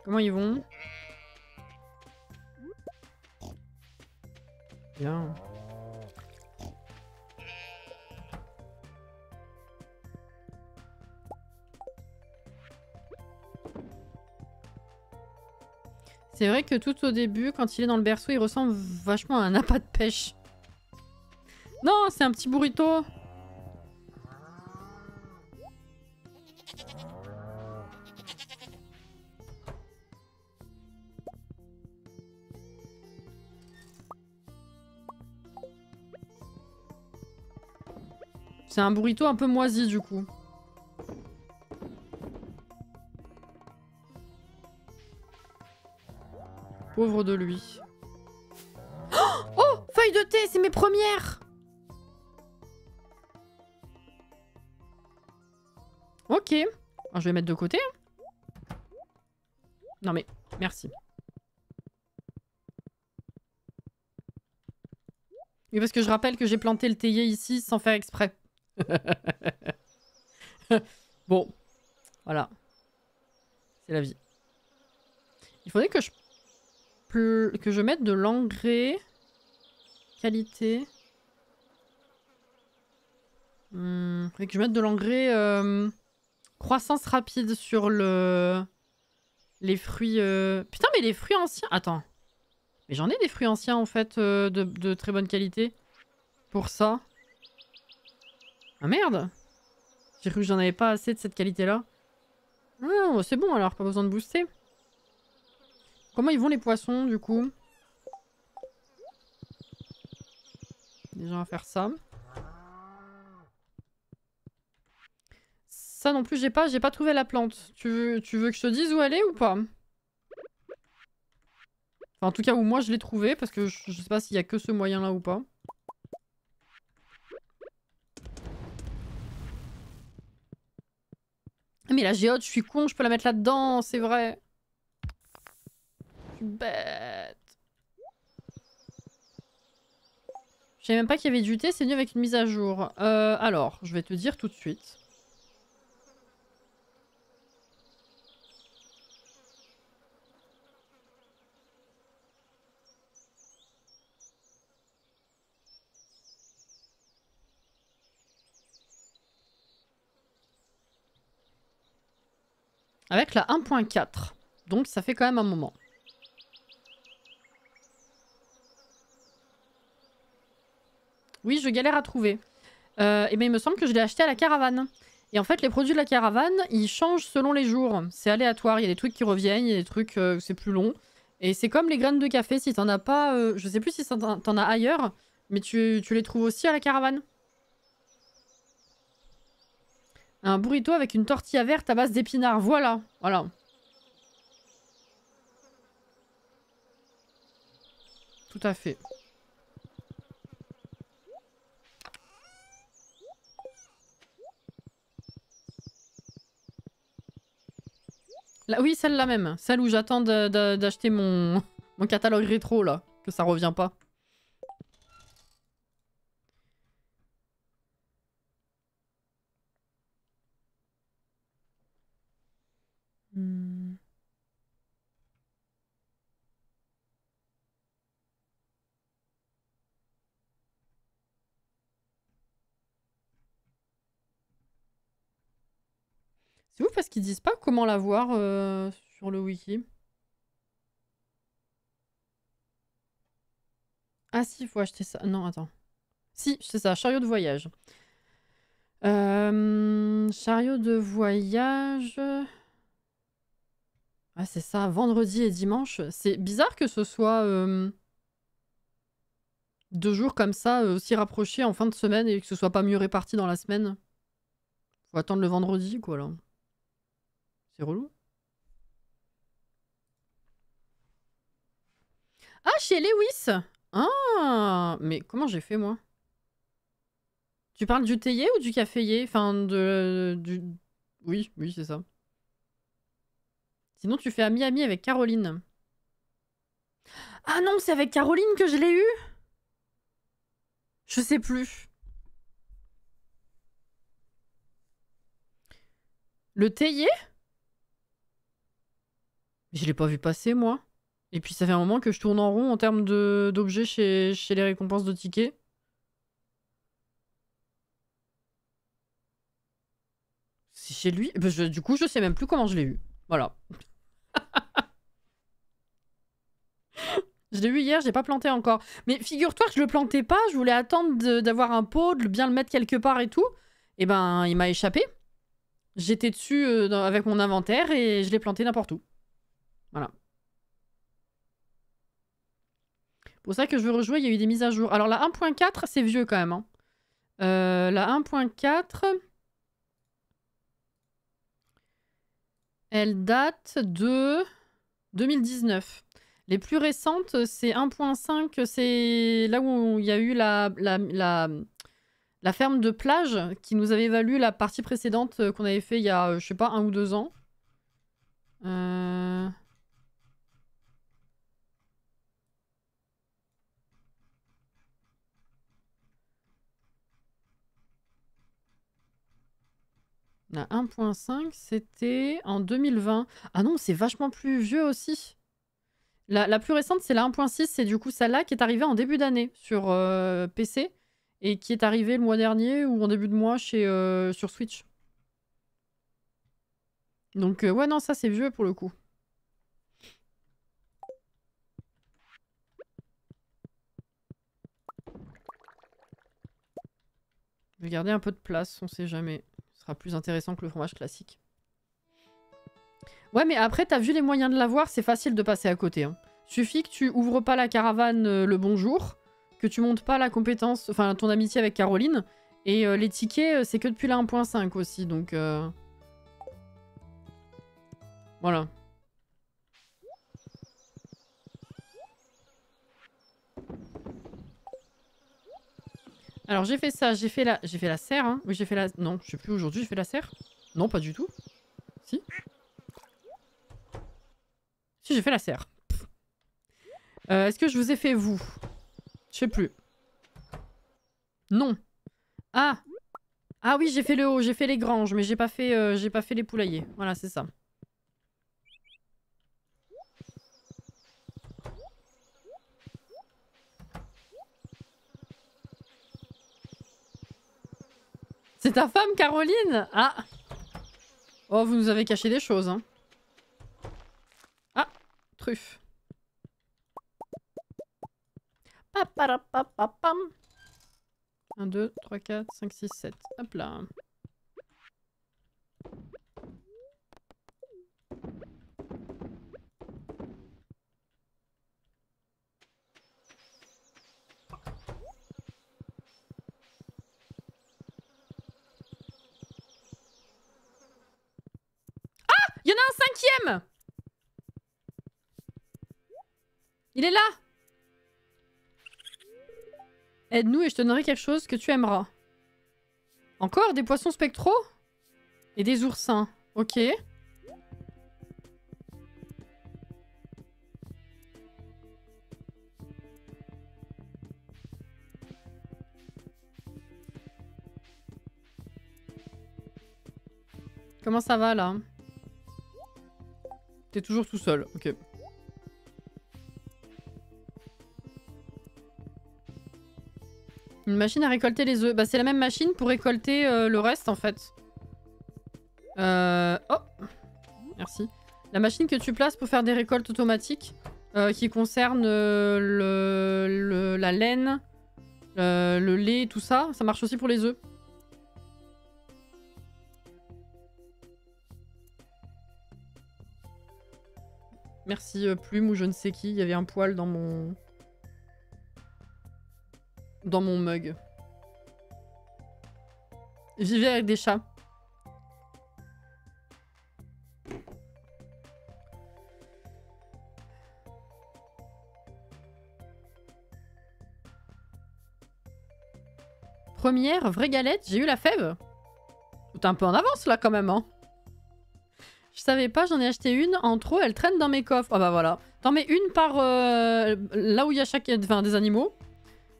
Comment ils vont? Bien. C'est vrai que tout au début, quand il est dans le berceau, il ressemble vachement à un appât de pêche. Non, c'est un petit burrito. C'est un burrito un peu moisi du coup. Pauvre de lui. Oh, feuille de thé, c'est mes premières. Ok. Alors, je vais mettre de côté. Non mais, merci. Oui, parce que je rappelle que j'ai planté le théier ici sans faire exprès. Bon, voilà. C'est la vie. Il faudrait que je mette de l'engrais qualité. Faudrait que je mette de l'engrais croissance rapide sur les fruits. Putain, mais les fruits anciens. Attends. Mais j'en ai des fruits anciens en fait de très bonne qualité. Pour ça. Ah merde! J'ai cru que j'en avais pas assez de cette qualité-là. Ah, c'est bon alors, pas besoin de booster. Comment ils vont les poissons du coup? Déjà on va faire ça. Ça non plus j'ai pas trouvé la plante. Tu veux que je te dise où elle est ou pas? Enfin, en tout cas où moi je l'ai trouvée parce que je sais pas s'il y a que ce moyen là ou pas. Mais la géode, je suis con, je peux la mettre là-dedans, c'est vrai. Je suis bête. Je savais même pas qu'il y avait du thé, c'est venu avec une mise à jour. Alors, je vais te dire tout de suite. Avec la 1.4. Donc ça fait quand même un moment. Oui, je galère à trouver. Et ben il me semble que je l'ai acheté à la caravane. Et en fait, les produits de la caravane, ils changent selon les jours. C'est aléatoire. Il y a des trucs qui reviennent, il y a des trucs c'est plus long. Et c'est comme les graines de café, si t'en as pas... je sais plus si t'en as ailleurs, mais tu les trouves aussi à la caravane. Un burrito avec une tortilla verte à base d'épinards. Voilà, voilà. Tout à fait. Là, oui, celle-là même. Celle où j'attends d'acheter mon catalogue rétro, là. Que ça revient pas. Hmm. C'est ouf parce qu'ils disent pas comment la voir sur le wiki. Ah si, il faut acheter ça. Non, attends. Si, c'est ça, chariot de voyage. Chariot de voyage... Ah c'est ça, vendredi et dimanche. C'est bizarre que ce soit 2 jours comme ça, aussi rapprochés en fin de semaine et que ce soit pas mieux réparti dans la semaine. Faut attendre le vendredi, quoi, là. C'est relou. Ah, chez Lewis! Ah! Mais comment j'ai fait, moi? Tu parles du théier ou du caféier? Enfin, du... Oui, oui, c'est ça. Sinon, tu fais ami-ami avec Caroline. Ah non, c'est avec Caroline que je l'ai eu? Je sais plus. Le théier? Je l'ai pas vu passer, moi. Et puis, ça fait un moment que je tourne en rond en termes d'objets chez les récompenses de tickets. C'est chez lui? Du coup, je sais même plus comment je l'ai eu. Voilà. Je l'ai eu hier, j'ai pas planté encore. Mais figure-toi que je le plantais pas, je voulais attendre d'avoir un pot, de bien le mettre quelque part et tout. Et ben, il m'a échappé. J'étais dessus avec mon inventaire et je l'ai planté n'importe où. Voilà. Pour ça que je veux rejouer, il y a eu des mises à jour. Alors la 1.4, c'est vieux quand même. Hein. La 1.4... Elle date de 2019. Les plus récentes, c'est 1.5, c'est là où il y a eu la ferme de plage qui nous avait valu la partie précédente qu'on avait fait il y a, je sais pas, 1 ou 2 ans. La 1.5, c'était en 2020. Ah non, c'est vachement plus vieux aussi. La plus récente, c'est la 1.6, c'est du coup celle-là qui est arrivée en début d'année sur PC et qui est arrivée le mois dernier ou en début de mois sur Switch. Donc ouais, non, ça c'est vieux pour le coup. Je vais garder un peu de place, on sait jamais. Ce sera plus intéressant que le fromage classique. Ouais, mais après, t'as vu les moyens de l'avoir, c'est facile de passer à côté. Hein. Suffit que tu ouvres pas la caravane le bonjour, que tu montes pas la compétence, enfin ton amitié avec Caroline, et les tickets, c'est que depuis la 1.5 aussi, donc... Voilà. Alors j'ai fait ça, j'ai fait la serre, hein. Oui, j'ai fait la... Non, je sais plus, aujourd'hui j'ai fait la serre. Non, pas du tout. Si. Si, j'ai fait la serre. Est-ce que je vous ai fait vous? Je sais plus. Non. Ah. Ah oui, j'ai fait le haut, j'ai fait les granges, mais j'ai pas fait les poulaillers. Voilà, c'est ça. C'est ta femme, Caroline? Ah. Oh, vous nous avez caché des choses, hein. Ah, truffe. 1, 2, 3, 4, 5, 6, 7. Hop là. Il y en a un 5e! Il est là! Aide-nous et je te donnerai quelque chose que tu aimeras. Encore des poissons spectraux? Et des oursins. Ok. Comment ça va là? T'es toujours tout seul, ok. Une machine à récolter les œufs. Bah c'est la même machine pour récolter le reste en fait. Oh! Merci. La machine que tu places pour faire des récoltes automatiques qui concernent la laine, le lait, tout ça, ça marche aussi pour les œufs. Merci Plume ou je ne sais qui, il y avait un poil dans mon mug. Vivez avec des chats. Première vraie galette, j'ai eu la fève. T'es un peu en avance là quand même, hein. Je savais pas, j'en ai acheté une en trop, elle traîne dans mes coffres. Ah bah voilà. T'en mets une par là où il y a des animaux.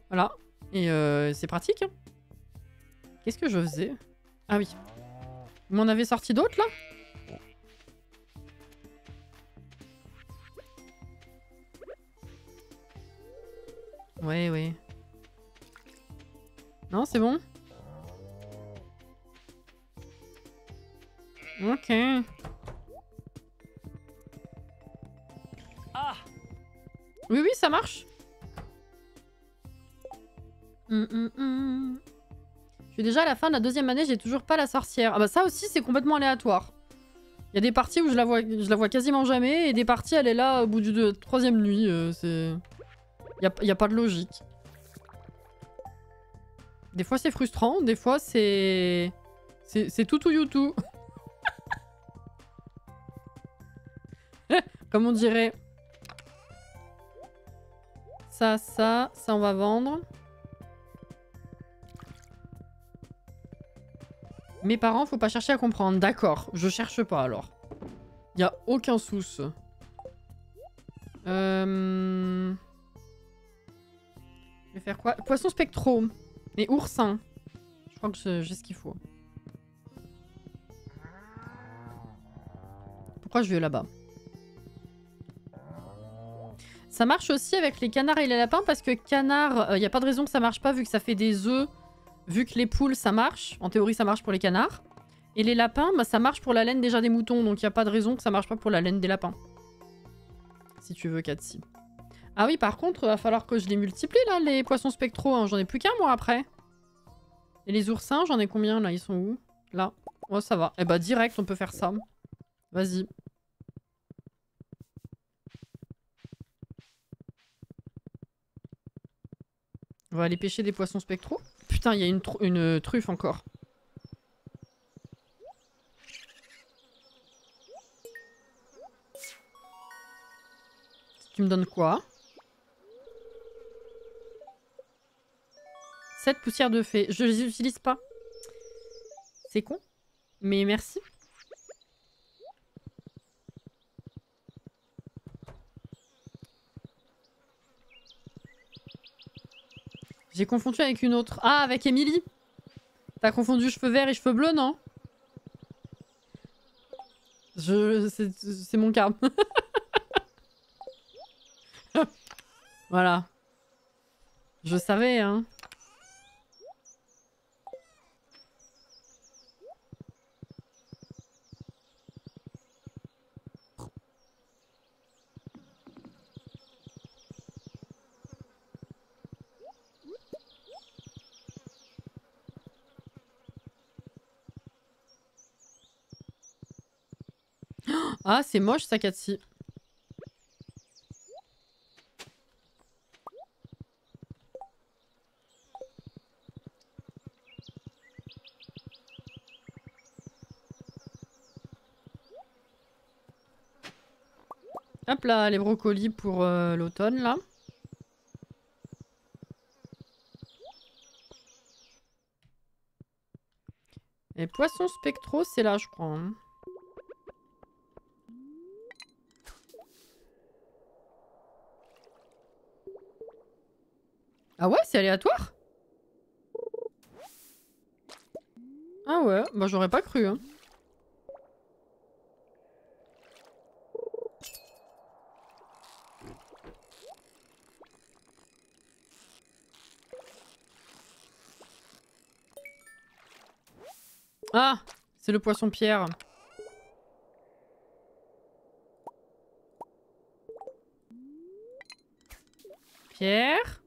Voilà. Et c'est pratique. Hein. Qu'est-ce que je faisais? Ah oui. Vous m'en avez sorti d'autres là? Ouais, ouais. Non, c'est bon? Ok. Ah. Oui, oui, ça marche. Je suis déjà à la fin de la 2e année, j'ai toujours pas la sorcière. Ah bah ça aussi, c'est complètement aléatoire. Il y a des parties où je la vois quasiment jamais, et des parties, elle est là au bout du 3e nuit. C'est... Y a pas de logique. Des fois, c'est frustrant, des fois, c'est... C'est tout ou you-tout. Comme on dirait. Ça, on va vendre. Mes parents, faut pas chercher à comprendre. D'accord, je cherche pas alors. Y a aucun souci. Je vais faire quoi? Poissons spectraux. Et oursins. Je crois que j'ai ce qu'il faut. Pourquoi je vais là-bas? Ça marche aussi avec les canards et les lapins parce que canards, y a pas de raison que ça marche pas vu que ça fait des œufs. Vu que les poules, ça marche. En théorie, ça marche pour les canards. Et les lapins, bah, ça marche pour la laine déjà des moutons. Donc, il n'y a pas de raison que ça marche pas pour la laine des lapins. Si tu veux, Cathy. Ah oui, par contre, va falloir que je les multiplie, là, les poissons spectraux. Hein. J'en ai plus qu'un, moi, après. Et les oursins, j'en ai combien, là? Ils sont où? Là. Oh, ça va. Eh bah, direct, on peut faire ça. Vas-y. On va aller pêcher des poissons spectraux. Putain, il y a une truffe encore. Tu me donnes quoi? 7 poussières de fée. Je les utilise pas. C'est con. Mais merci. J'ai confondu avec une autre. Ah, avec Émilie. T'as confondu cheveux verts et cheveux bleus, non? C'est mon karma. Voilà. Je savais, hein. Ah, c'est moche, ça, Cathy. Hop là, les brocolis pour l'automne, là. Les poissons spectraux, c'est là, je crois. Hein. Ah ouais, c'est aléatoire? Ah ouais, bah j'aurais pas cru. Hein. Ah, c'est le poisson pierre. Pierre.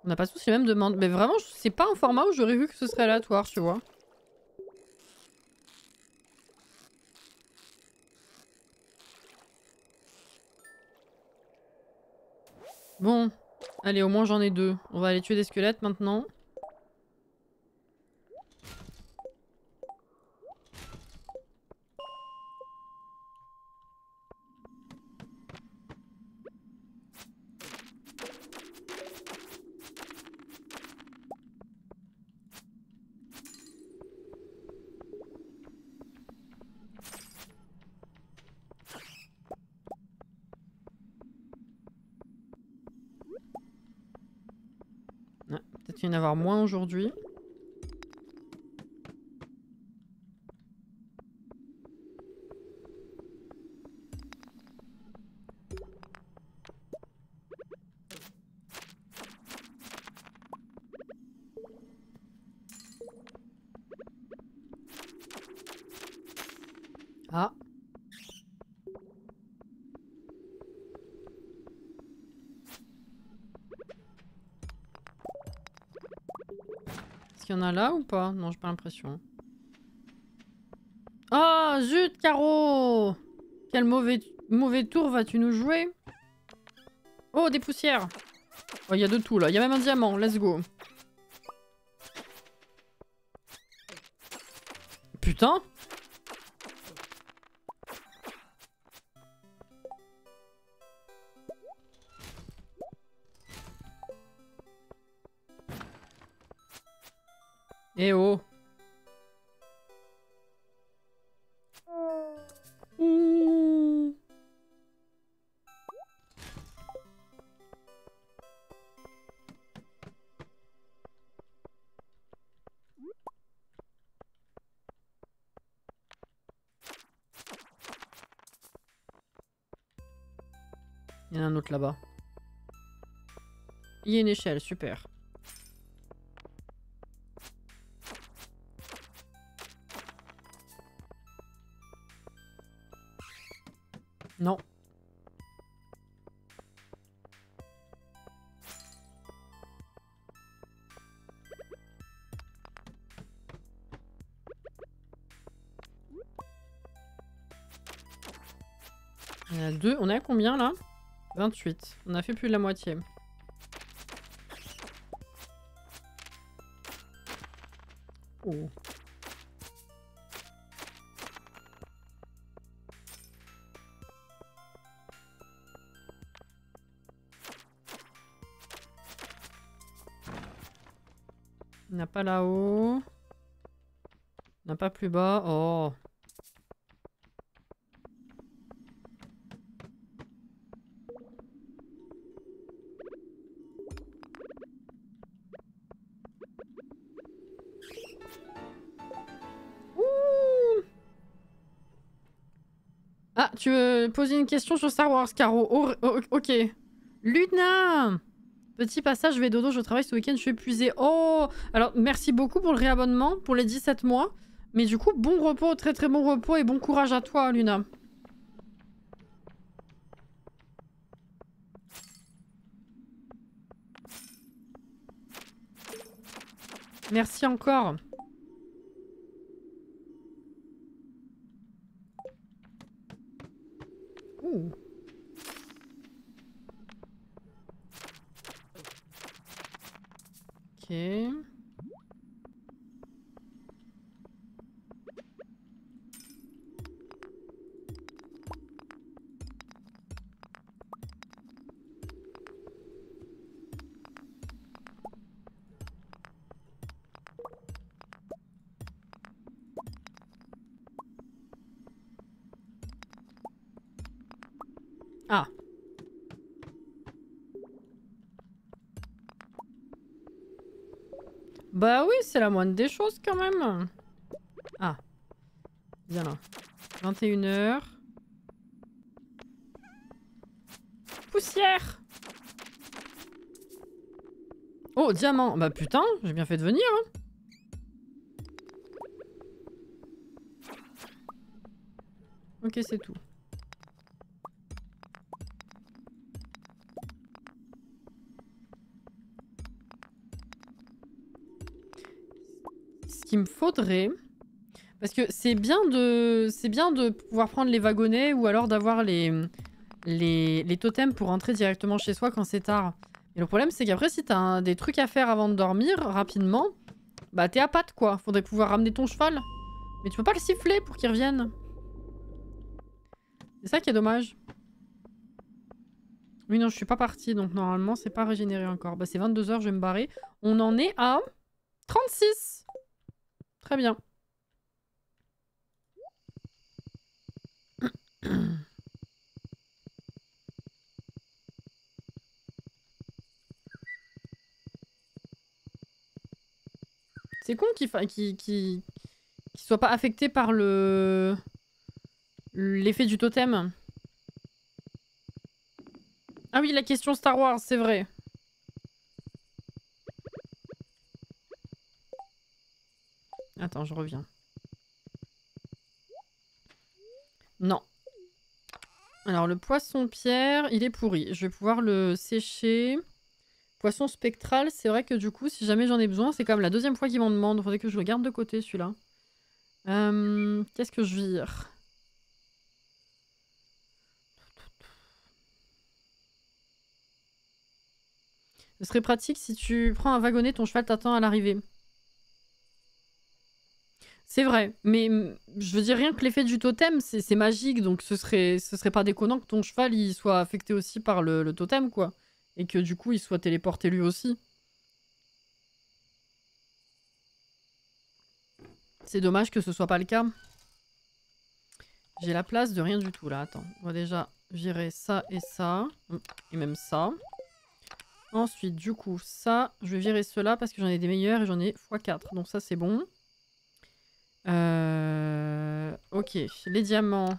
On n'a pas tous les mêmes demandes. Mais vraiment, c'est pas un format où j'aurais vu que ce serait aléatoire, tu vois. Bon. Allez, au moins j'en ai 2. On va aller tuer des squelettes maintenant. Ah, peut-être qu'il va y en avoir moins aujourd'hui. Ah. Est-ce qu'il y en a là ou pas? Non, j'ai pas l'impression. Oh, zut, Caro! Quel mauvais tour vas-tu nous jouer? Oh, des poussières! Oh, il y a de tout là. Il y a même un diamant. Let's go. Putain! Eh oh! Ouh. Il y en a un autre là-bas. Il y a une échelle, super. Non. Il y en a 2. On est à combien là? 28. On a fait plus de la moitié. Oh. Il n'y en a pas là-haut. Il n'y en a pas plus bas. Oh. Ouh. Ah, tu veux poser une question sur Star Wars, Caro? Ok. Luna! Petit passage, je vais dodo, je travaille ce week-end, je suis épuisée. Oh! Alors, merci beaucoup pour le réabonnement, pour les 17 mois. Mais du coup, bon repos, très très bon repos et bon courage à toi, Luna. Merci encore. Ouh. Ok. Bah oui, c'est la moindre des choses quand même. Ah. Viens là. 21h. Poussière. Oh, diamant. Bah putain, j'ai bien fait de venir. Hein. Ok, c'est tout. Ce qu'il me faudrait... Parce que c'est bien de pouvoir prendre les wagonnets ou alors d'avoir les totems pour rentrer directement chez soi quand c'est tard. Et le problème, c'est qu'après, si t'as des trucs à faire avant de dormir, rapidement, bah t'es à patte, quoi. Faudrait pouvoir ramener ton cheval. Mais tu peux pas le siffler pour qu'il revienne. C'est ça qui est dommage. Oui, non, je suis pas partie, donc normalement, c'est pas régénéré encore. Bah c'est 22h, je vais me barrer. On en est à 36. Très bien. C'est con qu'il soit pas affecté par l'effet du totem. Ah oui, la question Star Wars, c'est vrai. Attends, je reviens. Non. Alors, le poisson-pierre, il est pourri. Je vais pouvoir le sécher. Poisson spectral, c'est vrai que du coup, si jamais j'en ai besoin, c'est quand même la deuxième fois qu'il m'en demande. Faudrait que je le garde de côté, celui-là. Qu'est-ce que je vire? Ce serait pratique si tu prends un wagonnet, ton cheval t'attend à l'arrivée. C'est vrai, mais je veux dire, rien que l'effet du totem, c'est magique, donc ce serait pas déconnant que ton cheval il soit affecté aussi par le totem, quoi. Et que du coup, il soit téléporté lui aussi. C'est dommage que ce soit pas le cas. J'ai la place de rien du tout, là. Attends, on va déjà virer ça et ça. Et même ça. Ensuite, du coup, ça, je vais virer cela parce que j'en ai des meilleurs et j'en ai x4. Donc ça, c'est bon. Ok, les diamants.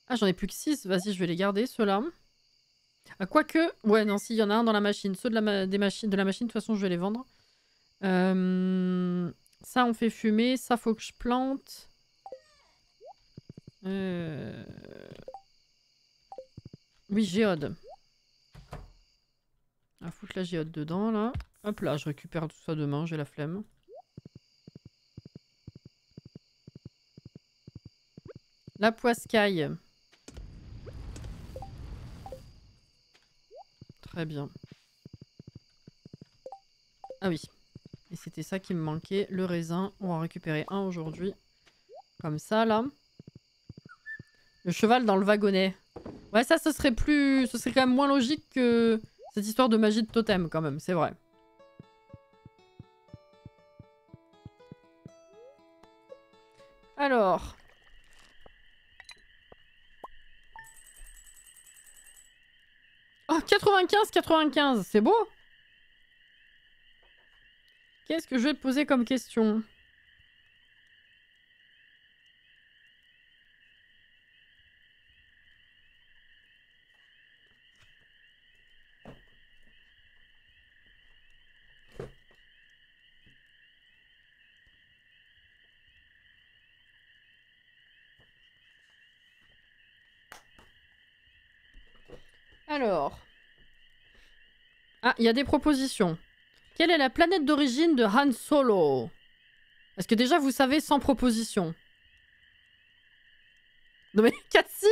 Ah, j'en ai plus que 6. Vas-y, je vais les garder, ceux-là. Ah, quoique... Ouais, non, si, il y en a un dans la machine. Ceux de la machine, de toute façon, je vais les vendre. Ça, on fait fumer. Ça, faut que je plante. Oui, géode. On va foutre la géode dedans, là. Hop là, je récupère tout ça demain, j'ai la flemme. La poiscaille. Très bien. Ah oui. Et c'était ça qui me manquait, le raisin. On va en récupérer un aujourd'hui. Comme ça, là. Le cheval dans le wagonnet. Ouais, ça, ce serait plus... Ce serait quand même moins logique que cette histoire de magie de totem, quand même. C'est vrai. Alors... Oh, 95-95, c'est beau. Qu'est-ce que je vais te poser comme question? Alors... Ah, il y a des propositions. Quelle est la planète d'origine de Han Solo? Est-ce que déjà vous savez sans proposition? Non mais Cassie.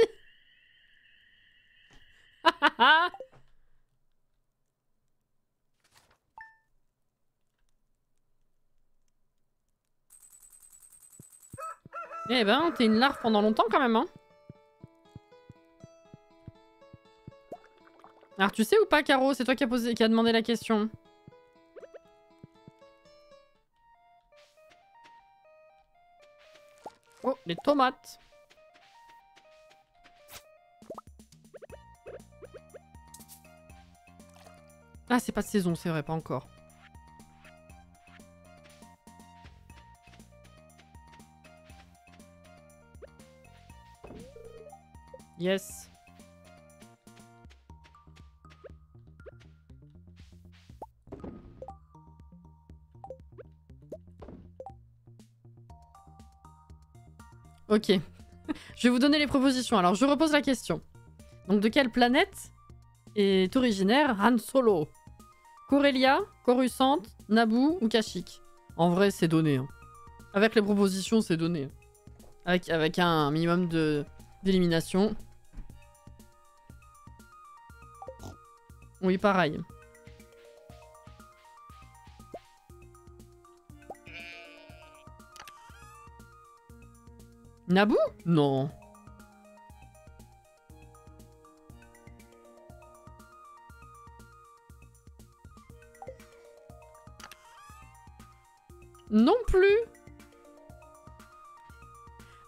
Eh ben, t'es une larve pendant longtemps quand même, hein. Alors tu sais ou pas, Caro? C'est toi qui a demandé la question. Oh, les tomates. Ah, c'est pas de saison, c'est vrai, pas encore. Yes. Ok. Je vais vous donner les propositions. Alors, je repose la question. Donc, de quelle planète est originaire Han Solo? Corellia, Coruscant, Naboo ou Kashyyyk? En vrai, c'est donné. Hein. Avec les propositions, c'est donné. Avec un minimum d'élimination. Oui, pareil. Naboo? Non. Non plus.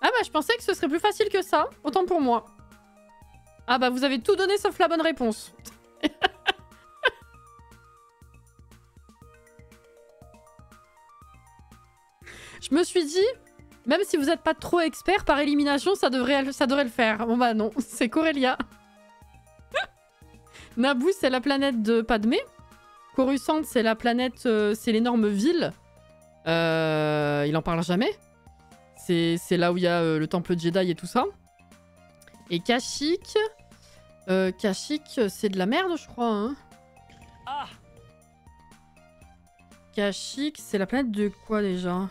Ah bah je pensais que ce serait plus facile que ça. Autant pour moi. Ah bah vous avez tout donné sauf la bonne réponse. Je me suis dit, même si vous n'êtes pas trop expert, par élimination, ça devrait le faire. Bon bah non, c'est Corellia. Naboo, c'est la planète de Padmé. Coruscant, c'est la planète... c'est l'énorme ville. Il en parle jamais. C'est là où il y a le temple Jedi et tout ça. Et Kashyyyk... Kashyyyk, c'est de la merde, je crois. Hein. Ah. Kashyyyk, c'est la planète de quoi déjà?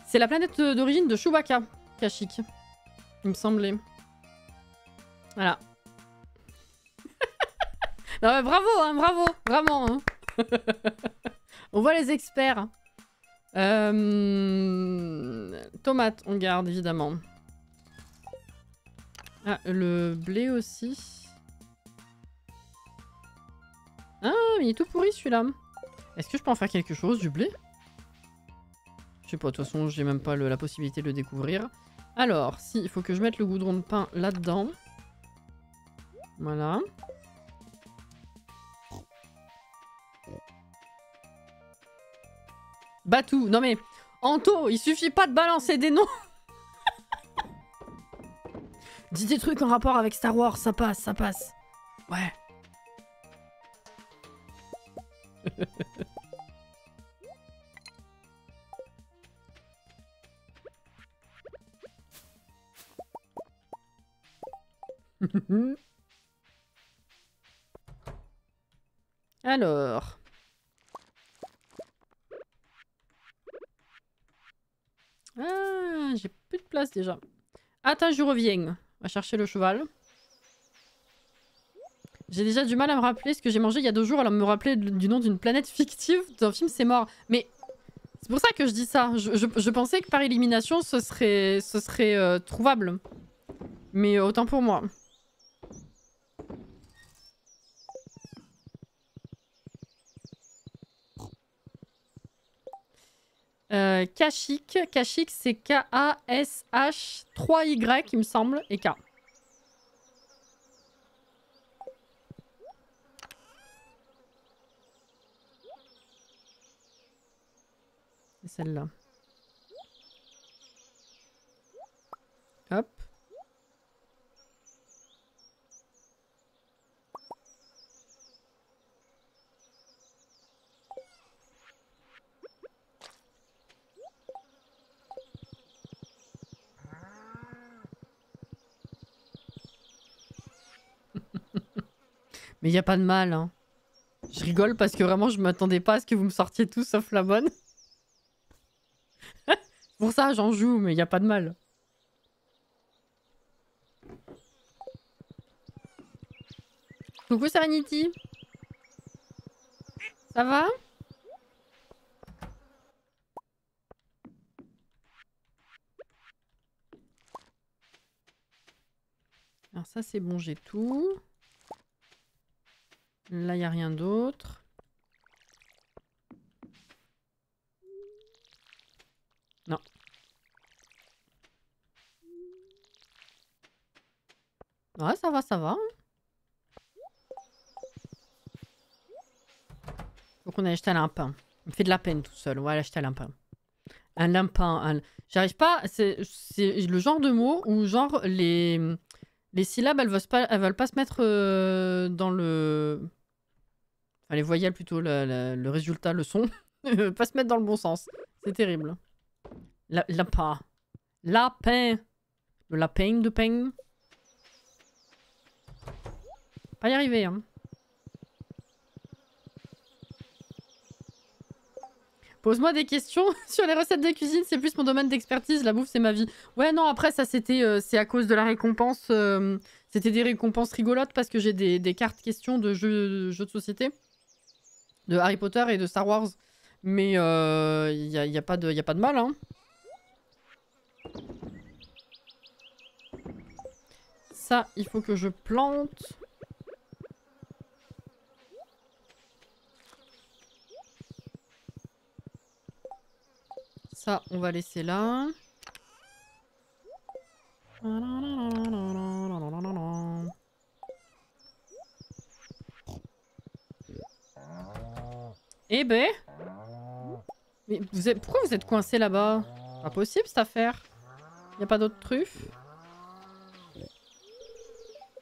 C'est la planète d'origine de Chewbacca, Kashyyyk. Il me semblait. Voilà. Non mais bravo, hein, bravo, vraiment. Hein. On voit les experts. Tomate, on garde évidemment. Ah, le blé aussi. Ah, mais il est tout pourri celui-là. Est-ce que je peux en faire quelque chose du blé? Je sais pas, de toute façon, j'ai même pas la possibilité de le découvrir. Alors, si, il faut que je mette le goudron de pain là-dedans. Voilà. Batou, non mais... Anto, il suffit pas de balancer des noms. Dis des trucs en rapport avec Star Wars, ça passe, ça passe. Ouais. Alors... Ah, j'ai plus de place déjà. Attends, je reviens. On va chercher le cheval. J'ai déjà du mal à me rappeler ce que j'ai mangé il y a 2 jours, alors me rappeler du nom d'une planète fictive d'un film, c'est mort. Mais c'est pour ça que je dis ça. Je pensais que par élimination, ce serait trouvable. Mais autant pour moi. Kashyyyk. Kashyyyk, c'est K-A-S-H 3Y, il me semble, et K. C'est celle-là. Hop. Mais il n'y a pas de mal, hein. Je rigole parce que vraiment, je m'attendais pas à ce que vous me sortiez tout sauf la bonne. Pour ça, j'en joue, mais il n'y a pas de mal. Coucou Serenity. Ça va? Alors ça, c'est bon, j'ai tout. Là, il n'y a rien d'autre. Non. Ouais, ça va, ça va. Faut qu'on aille jeter un lapin. Il me fait de la peine tout seul. On va aller acheter un lapin. Un lapin. J'arrive pas... C'est le genre de mot où genre les syllabes, elles veulent pas se mettre dans le... Enfin, les voyelles plutôt, le résultat, le son. Pas se mettre dans le bon sens. C'est terrible. Lapin. Lapin. Le lapin de pain. Pas y arriver, hein. Pose-moi des questions sur les recettes de cuisine, c'est plus mon domaine d'expertise, la bouffe c'est ma vie. Ouais non, après ça c'était c'est à cause de la récompense, c'était des récompenses rigolotes parce que j'ai des cartes questions de jeux de société, de Harry Potter et de Star Wars. Mais y a pas de mal, hein. Ça, il faut que je plante. Ça, on va laisser là. Eh ben... Mais pourquoi vous êtes coincé là-bas? Pas possible cette affaire. Y a pas d'autres truffes?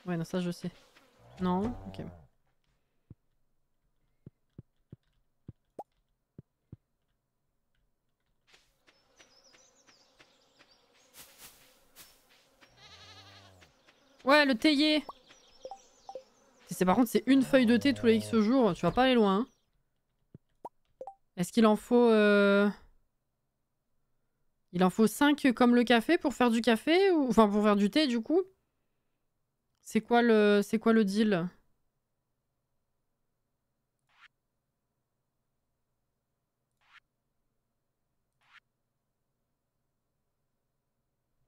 Ouais, non, ça je sais. Non? Ok. Ouais, le théier. Par contre, c'est une feuille de thé tous les X jours. Tu vas pas aller loin. Hein. Est-ce qu'il en faut... Il en faut 5 comme le café pour faire du café ou... Enfin, pour faire du thé, du coup. C'est quoi le deal?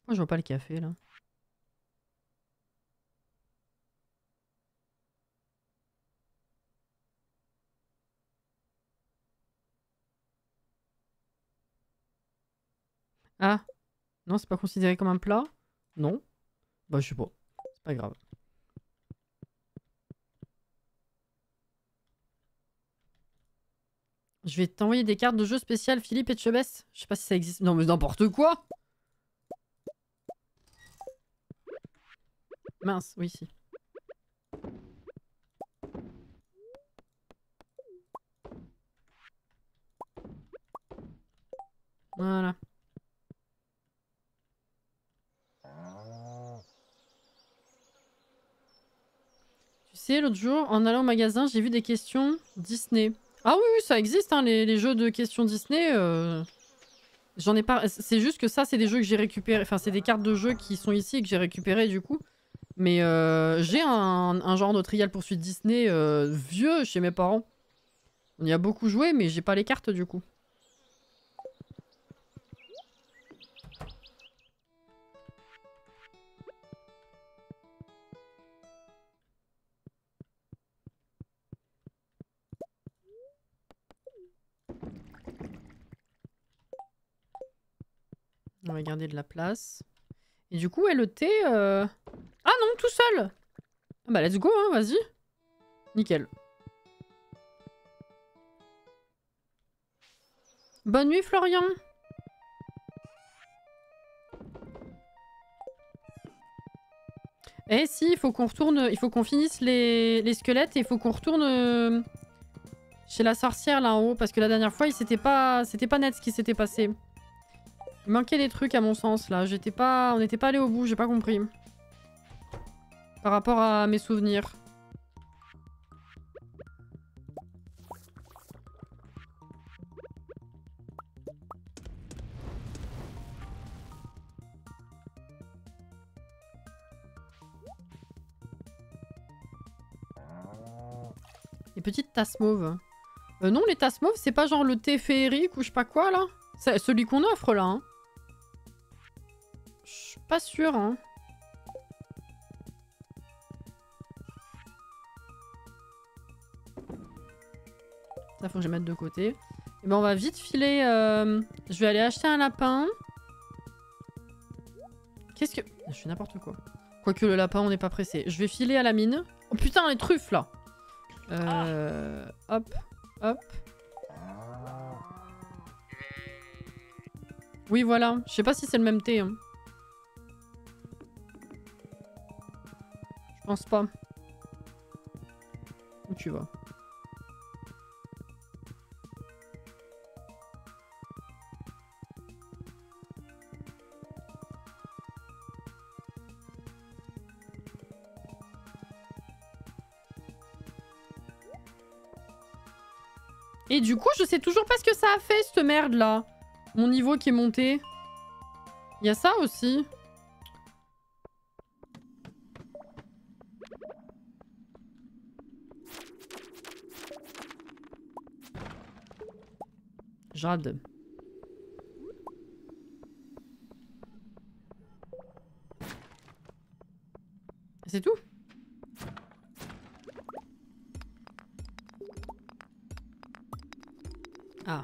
Moi, je vois pas le café, là. Ah. Non, c'est pas considéré comme un plat? Non. Bah, je sais pas. C'est pas grave. Je vais t'envoyer des cartes de jeu spéciales Philippe Etchebest. Je sais pas si ça existe. Non, mais n'importe quoi! Mince, oui, si. Voilà. Tu sais, l'autre jour, en allant au magasin, j'ai vu des questions Disney. Ah oui, oui, ça existe, hein, les jeux de questions Disney. J'en ai pas... C'est juste que ça, c'est des jeux que j'ai récupérés. Enfin, c'est des cartes de jeux qui sont ici et que j'ai récupérées, du coup. Mais j'ai un genre de Trial Poursuite Disney vieux chez mes parents. On y a beaucoup joué, mais j'ai pas les cartes, du coup. On va garder de la place. Et du coup, ouais, le thé... Ah non, tout seul! Ah bah let's go, hein, vas-y. Nickel. Bonne nuit, Florian! Eh si, il faut qu'on retourne... Il faut qu'on finisse les squelettes et il faut qu'on retourne... chez la sorcière, là, en haut. Parce que la dernière fois, c'était pas net ce qui s'était passé. Il manquait des trucs à mon sens là, on n'était pas allé au bout, j'ai pas compris. Par rapport à mes souvenirs. Les petites tasses mauves. Non, les tasses mauves, c'est pas genre le thé féerique ou je sais pas quoi là? C'est celui qu'on offre là, hein. Je suis pas sûre, hein. Ça, faut que je mette de côté. Et ben, on va vite filer... Je vais aller acheter un lapin. Qu'est-ce que... Je fais n'importe quoi. Quoique le lapin, on n'est pas pressé. Je vais filer à la mine. Oh putain, les truffes, là. Hop, hop. Oui, voilà. Je sais pas si c'est le même thé. Hein. Je pense pas. Où tu vas? Et du coup, je sais toujours pas ce que ça a fait, cette merde là. Mon niveau qui est monté. Il y a ça aussi. Jade. C'est tout? Ah.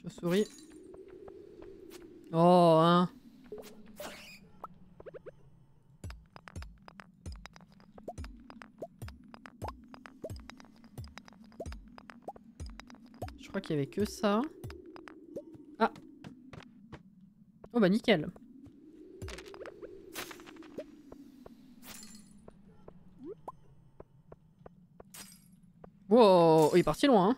Chauve-souris. Oh, hein. Je crois qu'il y avait que ça. Ah. Oh bah nickel. Wow, il est parti loin, hein.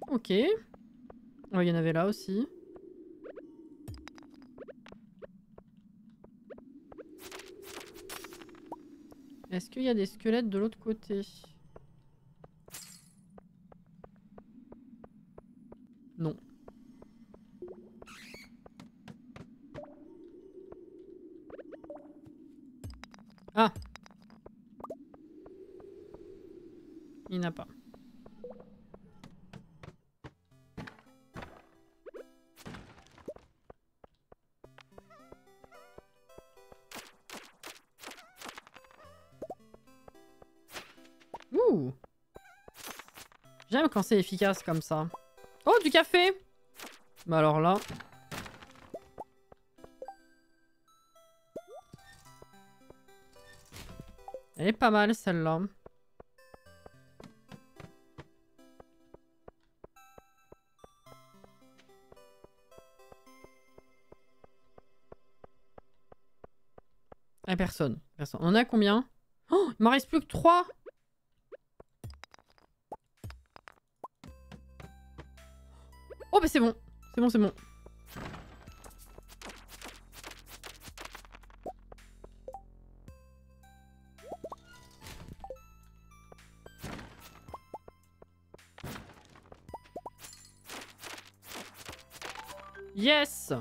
Ok. Oh, il y en avait là aussi. Est-ce qu'il y a des squelettes de l'autre côté? Non. Ah! Il n'a pas. Ouh! J'aime quand c'est efficace comme ça. Oh, du café! Bah alors là... Elle est pas mal celle-là. Ah, personne. Personne. On en a combien? Oh, il m'en reste plus que 3. Oh bah c'est bon. C'est bon, c'est bon. Yes!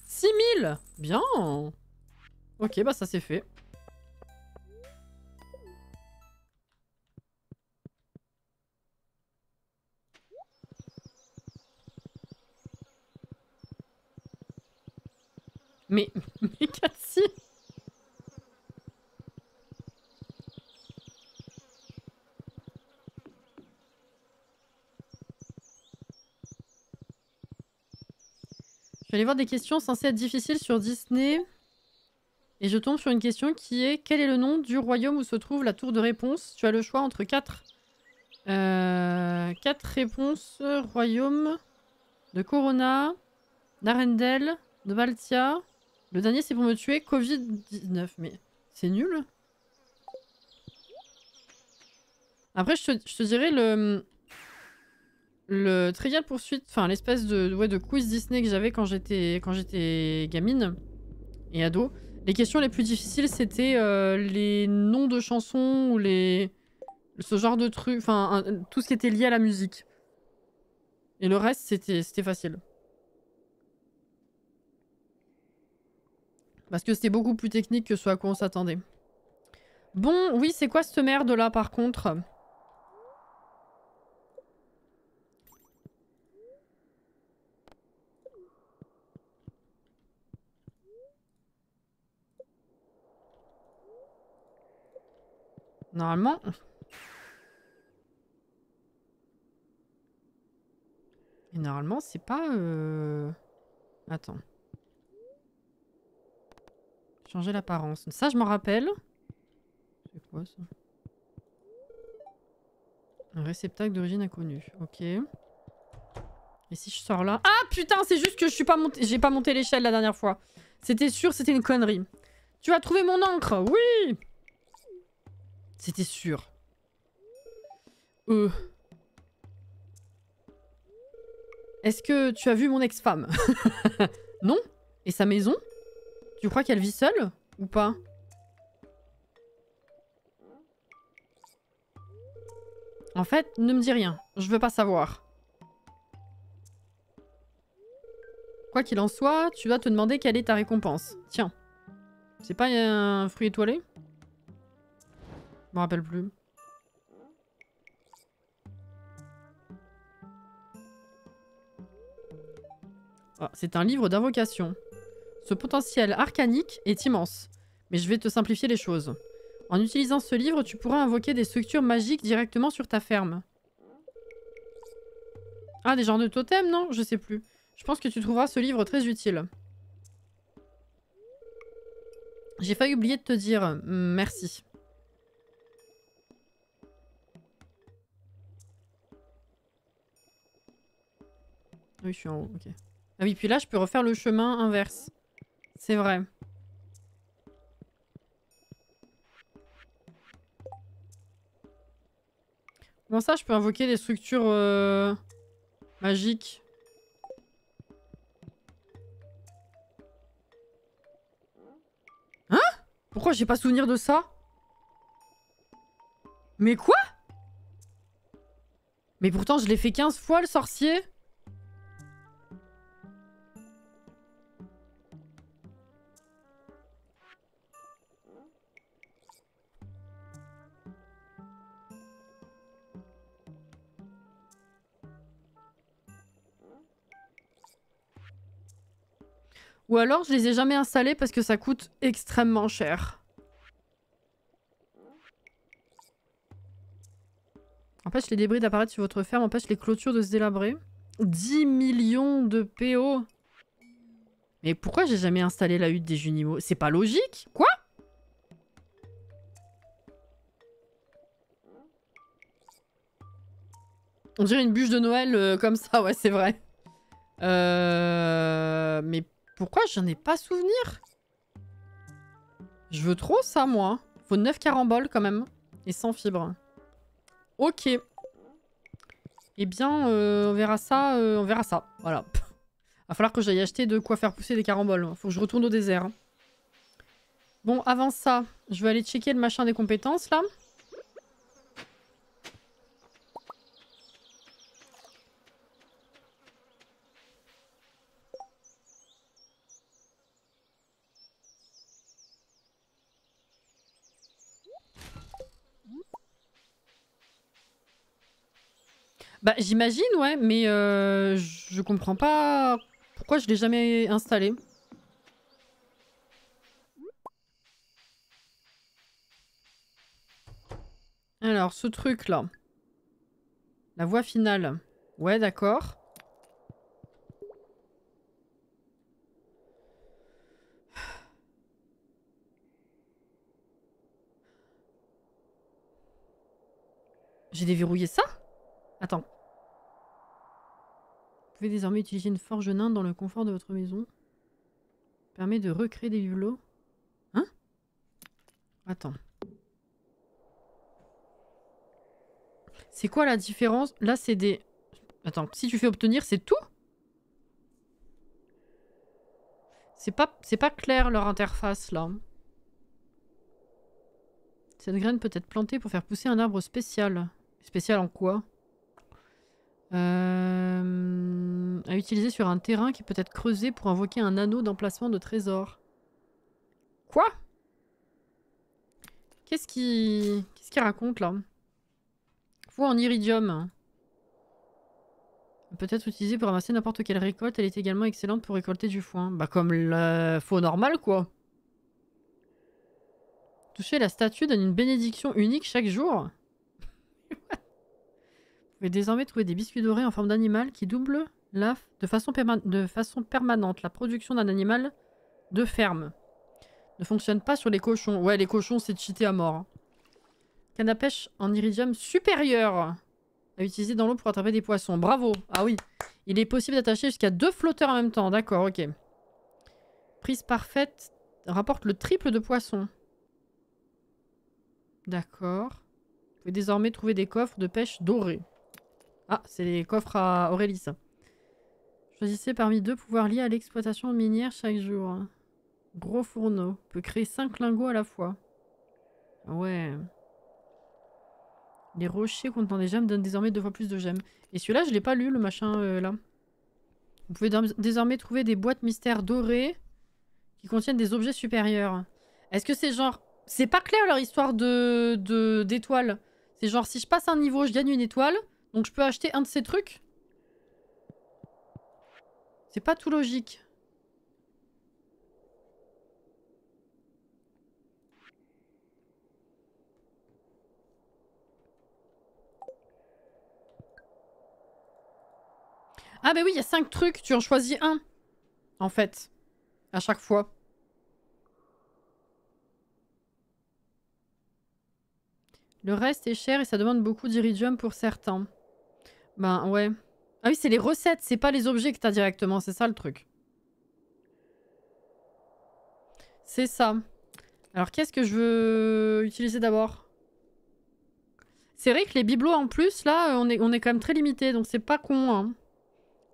6000! Bien! Ok, bah ça c'est fait. Mais Katsi! Je vais aller voir des questions censées être difficiles sur Disney. Et je tombe sur une question qui est: quel est le nom du royaume où se trouve la tour de réponse? Tu as le choix entre 4 réponses. Royaume de Corona, d'Arendelle, de Baltia. Le dernier c'est pour me tuer, Covid-19. Mais c'est nul. Après je te dirais le Trivial Poursuite, enfin l'espèce de quiz Disney que j'avais quand j'étais gamine et ado. Les questions les plus difficiles c'était les noms de chansons ou ce genre de trucs, enfin tout ce qui était lié à la musique. Et le reste c'était facile. Parce que c'était beaucoup plus technique que ce à quoi on s'attendait. Bon, oui, c'est quoi cette merde là par contre? Normalement... Et normalement, c'est pas... Attends. Changer l'apparence. Ça, je m'en rappelle. C'est quoi ça? Un réceptacle d'origine inconnue. Ok. Et si je sors là... Ah putain, c'est juste que je suis pas monté... J'ai pas monté l'échelle la dernière fois. C'était sûr, c'était une connerie. Tu as trouvé mon encre? Oui! C'était sûr. Est-ce que tu as vu mon ex-femme? Non? Et sa maison? Tu crois qu'elle vit seule? Ou pas? En fait, ne me dis rien. Je veux pas savoir. Quoi qu'il en soit, tu dois te demander quelle est ta récompense. Tiens. C'est pas un fruit étoilé? Je me rappelle plus. Ah, c'est un livre d'invocation. Ce potentiel arcanique est immense. Mais je vais te simplifier les choses. En utilisant ce livre, tu pourras invoquer des structures magiques directement sur ta ferme. Ah, des genres de totems, non? Je sais plus. Je pense que tu trouveras ce livre très utile. J'ai failli oublier de te dire merci. Oui, je suis en haut, ok. Ah oui, puis là, je peux refaire le chemin inverse. C'est vrai. Comment ça, je peux invoquer des structures magiques? Hein? Pourquoi j'ai pas souvenir de ça? Mais quoi? Mais pourtant, je l'ai fait 15 fois, le sorcier. Ou alors, je les ai jamais installés parce que ça coûte extrêmement cher. Empêche les débris d'apparaître sur votre ferme, empêche les clôtures de se délabrer. 10 millions de PO. Mais pourquoi j'ai jamais installé la hutte des Junimaux? C'est pas logique? Quoi? On dirait une bûche de Noël comme ça, ouais, c'est vrai. Mais pourquoi j'en ai pas souvenir? Je veux trop ça, moi. Faut 9 caramboles quand même. Et 100 fibres. Ok. Eh bien, on verra ça. On verra ça. Voilà. Va falloir que j'aille acheter de quoi faire pousser des caramboles. Faut que je retourne au désert. Bon, avant ça, je vais aller checker le machin des compétences, là. Bah, j'imagine, ouais, mais je comprends pas pourquoi je l'ai jamais installé. Alors, ce truc-là. La voie finale. Ouais, d'accord. J'ai déverrouillé ça? Attends. Vous pouvez désormais utiliser une forge naine dans le confort de votre maison. Permet de recréer des bibelots. Hein? Attends. C'est quoi la différence? Là, c'est des... Attends, si tu fais obtenir, c'est tout? C'est pas clair leur interface, là. Cette graine peut être plantée pour faire pousser un arbre spécial. Spécial en quoi? À utiliser sur un terrain qui peut être creusé pour invoquer un anneau d'emplacement de trésor. Quoi? Qu'est-ce qu'il raconte là? Foi en iridium. Peut-être utilisée pour ramasser n'importe quelle récolte. Elle est également excellente pour récolter du foin. Bah comme la faux normale quoi. Toucher la statue donne une bénédiction unique chaque jour. Vous pouvez désormais trouver des biscuits dorés en forme d'animal qui doublent de façon permanente la production d'un animal de ferme. Ne fonctionne pas sur les cochons. Ouais, les cochons, c'est cheaté à mort. Canne à pêche en iridium supérieur à utiliser dans l'eau pour attraper des poissons. Bravo. Ah oui. Il est possible d'attacher jusqu'à 2 flotteurs en même temps. D'accord, ok. Prise parfaite rapporte le triple de poissons. D'accord. Vous pouvez désormais trouver des coffres de pêche dorés. Ah, c'est les coffres à Aurélie, ça. Choisissez parmi 2 pouvoirs liés à l'exploitation minière chaque jour. Gros fourneau. Peut créer 5 lingots à la fois. Ouais. Les rochers contenant des gemmes donnent désormais 2 fois plus de gemmes. Et celui-là, je l'ai pas lu, le machin là. Vous pouvez désormais trouver des boîtes mystères dorées qui contiennent des objets supérieurs. Est-ce que c'est genre... C'est pas clair leur histoire d'étoiles. C'est genre si je passe un niveau, je gagne une étoile. Donc je peux acheter un de ces trucs. C'est pas tout logique. Ah bah oui, il y a 5 trucs. Tu en choisis un. En fait. À chaque fois. Le reste est cher et ça demande beaucoup d'iridium pour certains. Ben ouais. Ah oui, c'est les recettes, c'est pas les objets que t'as directement, c'est ça le truc. C'est ça. Alors qu'est-ce que je veux utiliser d'abord? C'est vrai que les bibelots en plus, là, on est quand même très limité, donc c'est pas con. Hein.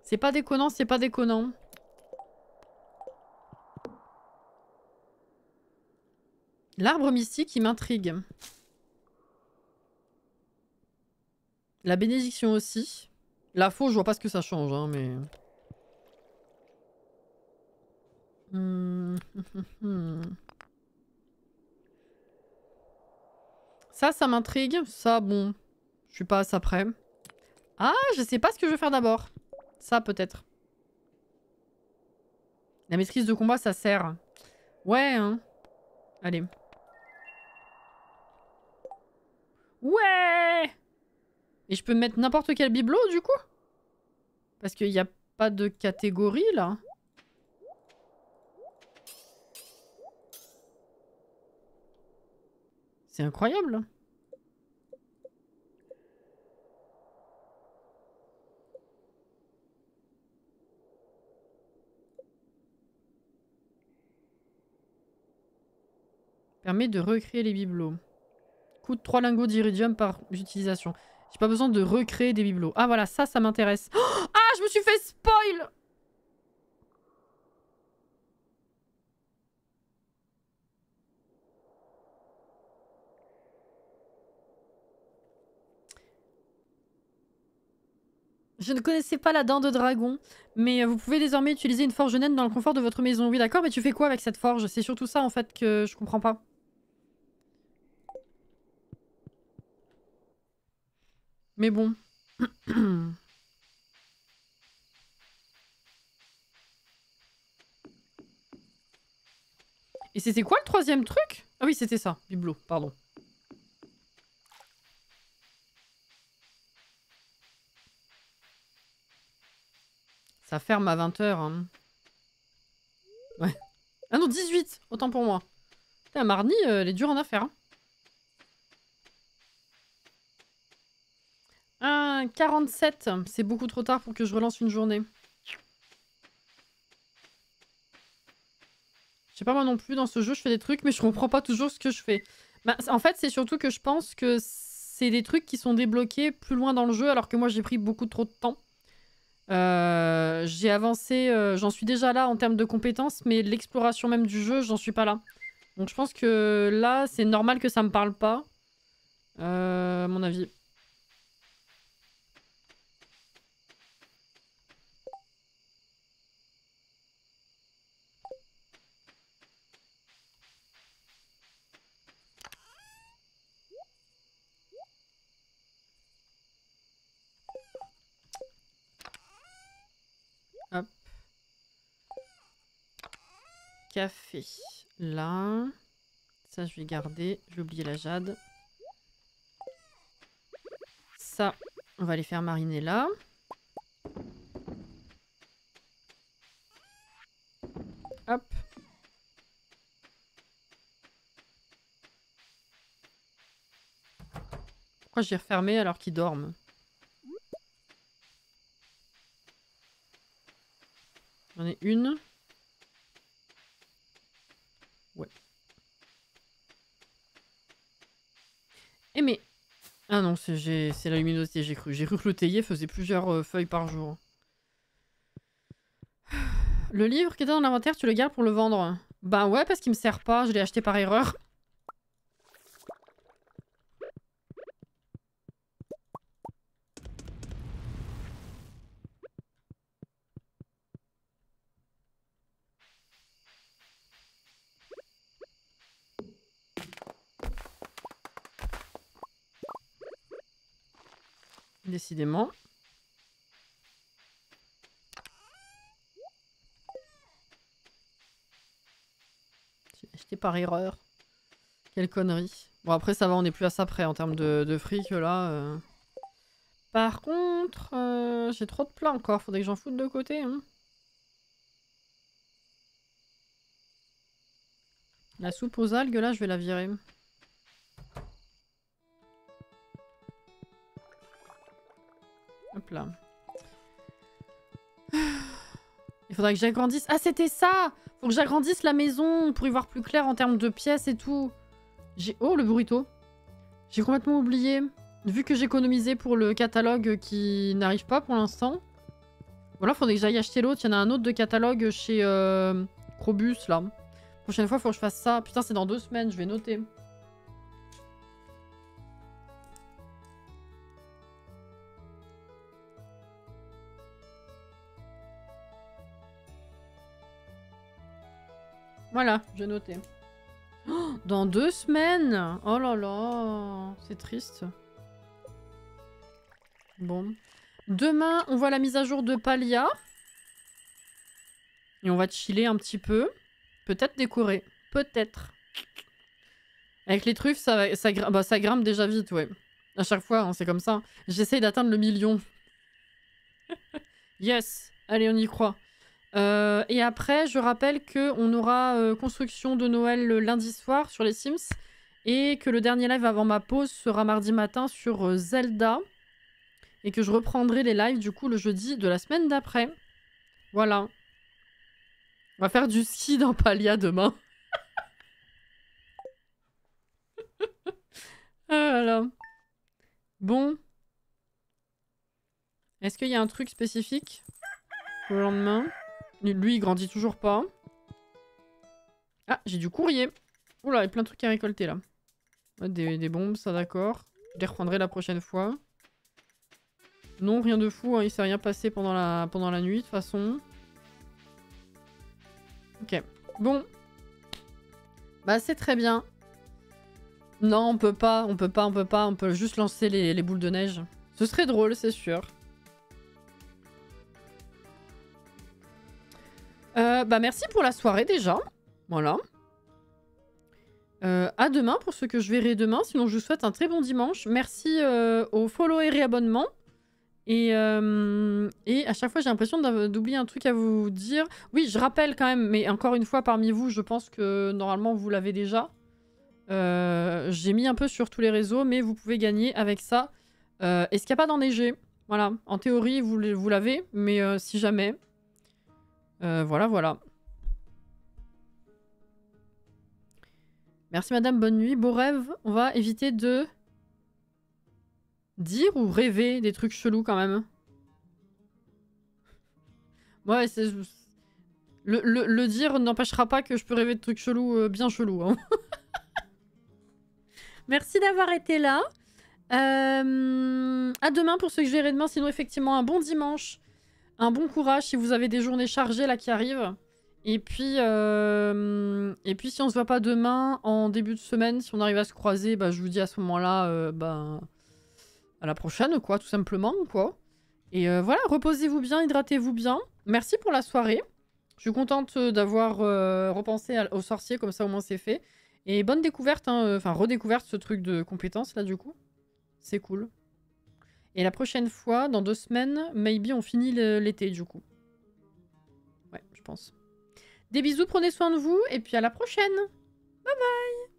C'est pas déconnant, c'est pas déconnant. L'arbre mystique, il m'intrigue. La bénédiction aussi. La faux, je vois pas ce que ça change, hein, mais... Ça m'intrigue. Ça, bon, je suis pas à ça près. Ah, je sais pas ce que je vais faire d'abord. Ça, peut-être. La maîtrise de combat, ça sert. Ouais, hein. Allez. Ouais! Et je peux mettre n'importe quel bibelot, du coup? Parce qu'il n'y a pas de catégorie, là. C'est incroyable. Permet de recréer les bibelots. Coûte 3 lingots d'iridium par utilisation. J'ai pas besoin de recréer des bibelots. Ah voilà, ça m'intéresse. Oh ah, je me suis fait spoil! Je ne connaissais pas la dent de dragon, mais vous pouvez désormais utiliser une forge naine dans le confort de votre maison. Oui, d'accord, mais tu fais quoi avec cette forge? C'est surtout ça, en fait, que je comprends pas. Mais bon. Et c'était quoi le troisième truc? Ah oui, c'était ça, bibelot, pardon. Ça ferme à 20 h. Hein. Ouais. Ah non, 18! Autant pour moi. Putain, Marnie, elle est dure en affaires. Hein. 47. C'est beaucoup trop tard pour que je relance une journée. Je sais pas moi non plus, dans ce jeu, je fais des trucs, mais je comprends pas toujours ce que je fais. Bah, en fait, c'est surtout que je pense que c'est des trucs qui sont débloqués plus loin dans le jeu, alors que moi, j'ai pris beaucoup trop de temps. J'ai avancé, j'en suis déjà là en termes de compétences, mais l'exploration même du jeu, j'en suis pas là. Donc je pense que là, c'est normal que ça me parle pas. À mon avis. café. Là. Ça, je vais garder. J'ai oublié la jade. Ça, on va les faire mariner là. Hop. Pourquoi j'ai refermé alors qu'ils dorment? J'en ai une. Ouais. Eh mais... Ah non, c'est la luminosité, j'ai cru. J'ai cru que le théier faisait plusieurs feuilles par jour. Le livre qui était dans l'inventaire, tu le gardes pour le vendre? Bah ouais, parce qu'il me sert pas, je l'ai acheté par erreur. Décidément. J'ai acheté par erreur. Quelle connerie. Bon après ça va, on est plus à ça près en termes de fric là. Par contre, j'ai trop de plats encore, faudrait que j'en foute de côté. Hein. La soupe aux algues là, je vais la virer. Hop là. Il faudrait que j'agrandisse. Ah, c'était ça! Faut que j'agrandisse la maison pour y voir plus clair en termes de pièces et tout. Oh, le burrito. J'ai complètement oublié. Vu que j'économisais pour le catalogue qui n'arrive pas pour l'instant. Voilà, faudrait que j'aille acheter l'autre. Il y en a un autre de catalogue chez Crobus, là. Prochaine fois, faut que je fasse ça. Putain, c'est dans 2 semaines, je vais noter. Voilà, j'ai noté. Oh, dans 2 semaines! Oh là là, c'est triste. Bon. Demain, on voit la mise à jour de Palia. Et on va chiller un petit peu. Peut-être décorer. Peut-être. Avec les truffes, ça grimpe déjà vite, ouais. À chaque fois, hein, c'est comme ça. J'essaye d'atteindre le 1 million. Yes! Allez, on y croit. Et après, je rappelle qu'on aura construction de Noël le lundi soir sur les Sims. Et que le dernier live avant ma pause sera mardi matin sur Zelda. Et que je reprendrai les lives du coup le jeudi de la semaine d'après. Voilà. On va faire du ski dans Palia demain. Ah là là. Bon. Est-ce qu'il y a un truc spécifique pour le lendemain? Lui, il grandit toujours pas. Ah, j'ai du courrier. Oula, il y a plein de trucs à récolter là. Ouais, des bombes, ça d'accord. Je les reprendrai la prochaine fois. Non, rien de fou, hein, il s'est rien passé pendant la nuit de toute façon. Ok. Bon. Bah c'est très bien. Non, on peut pas, on peut juste lancer les boules de neige. Ce serait drôle, c'est sûr. Bah merci pour la soirée déjà. Voilà. À demain pour ceux que je verrai demain. Sinon, je vous souhaite un très bon dimanche. Merci aux follow et réabonnements. Et à chaque fois, j'ai l'impression d'oublier un truc à vous dire. Oui, je rappelle quand même, mais encore une fois, parmi vous, je pense que normalement, vous l'avez déjà. J'ai mis un peu sur tous les réseaux, mais vous pouvez gagner avec ça. Est-ce qu'il n'y a pas d'enneigé? Voilà, en théorie, vous l'avez, mais si jamais... voilà, voilà. Merci madame, bonne nuit, beau rêve. On va éviter de... dire ou rêver des trucs chelous quand même. Ouais, c'est... Le dire n'empêchera pas que je peux rêver de trucs chelous, bien chelous. Hein. Merci d'avoir été là. À demain pour ceux que je verrai demain. Sinon, effectivement, un bon dimanche. Un bon courage si vous avez des journées chargées là qui arrivent. Et puis si on se voit pas demain, en début de semaine, si on arrive à se croiser, bah, je vous dis à ce moment-là, à la prochaine, quoi, tout simplement, quoi. Et voilà, reposez-vous bien, hydratez-vous bien. Merci pour la soirée. Je suis contente d'avoir repensé aux sorciers, comme ça au moins c'est fait. Et bonne découverte, hein, enfin redécouverte ce truc de compétences là du coup. C'est cool. Et la prochaine fois, dans 2 semaines, maybe on finit l'été du coup. Ouais, je pense. Des bisous, prenez soin de vous et puis à la prochaine. Bye bye.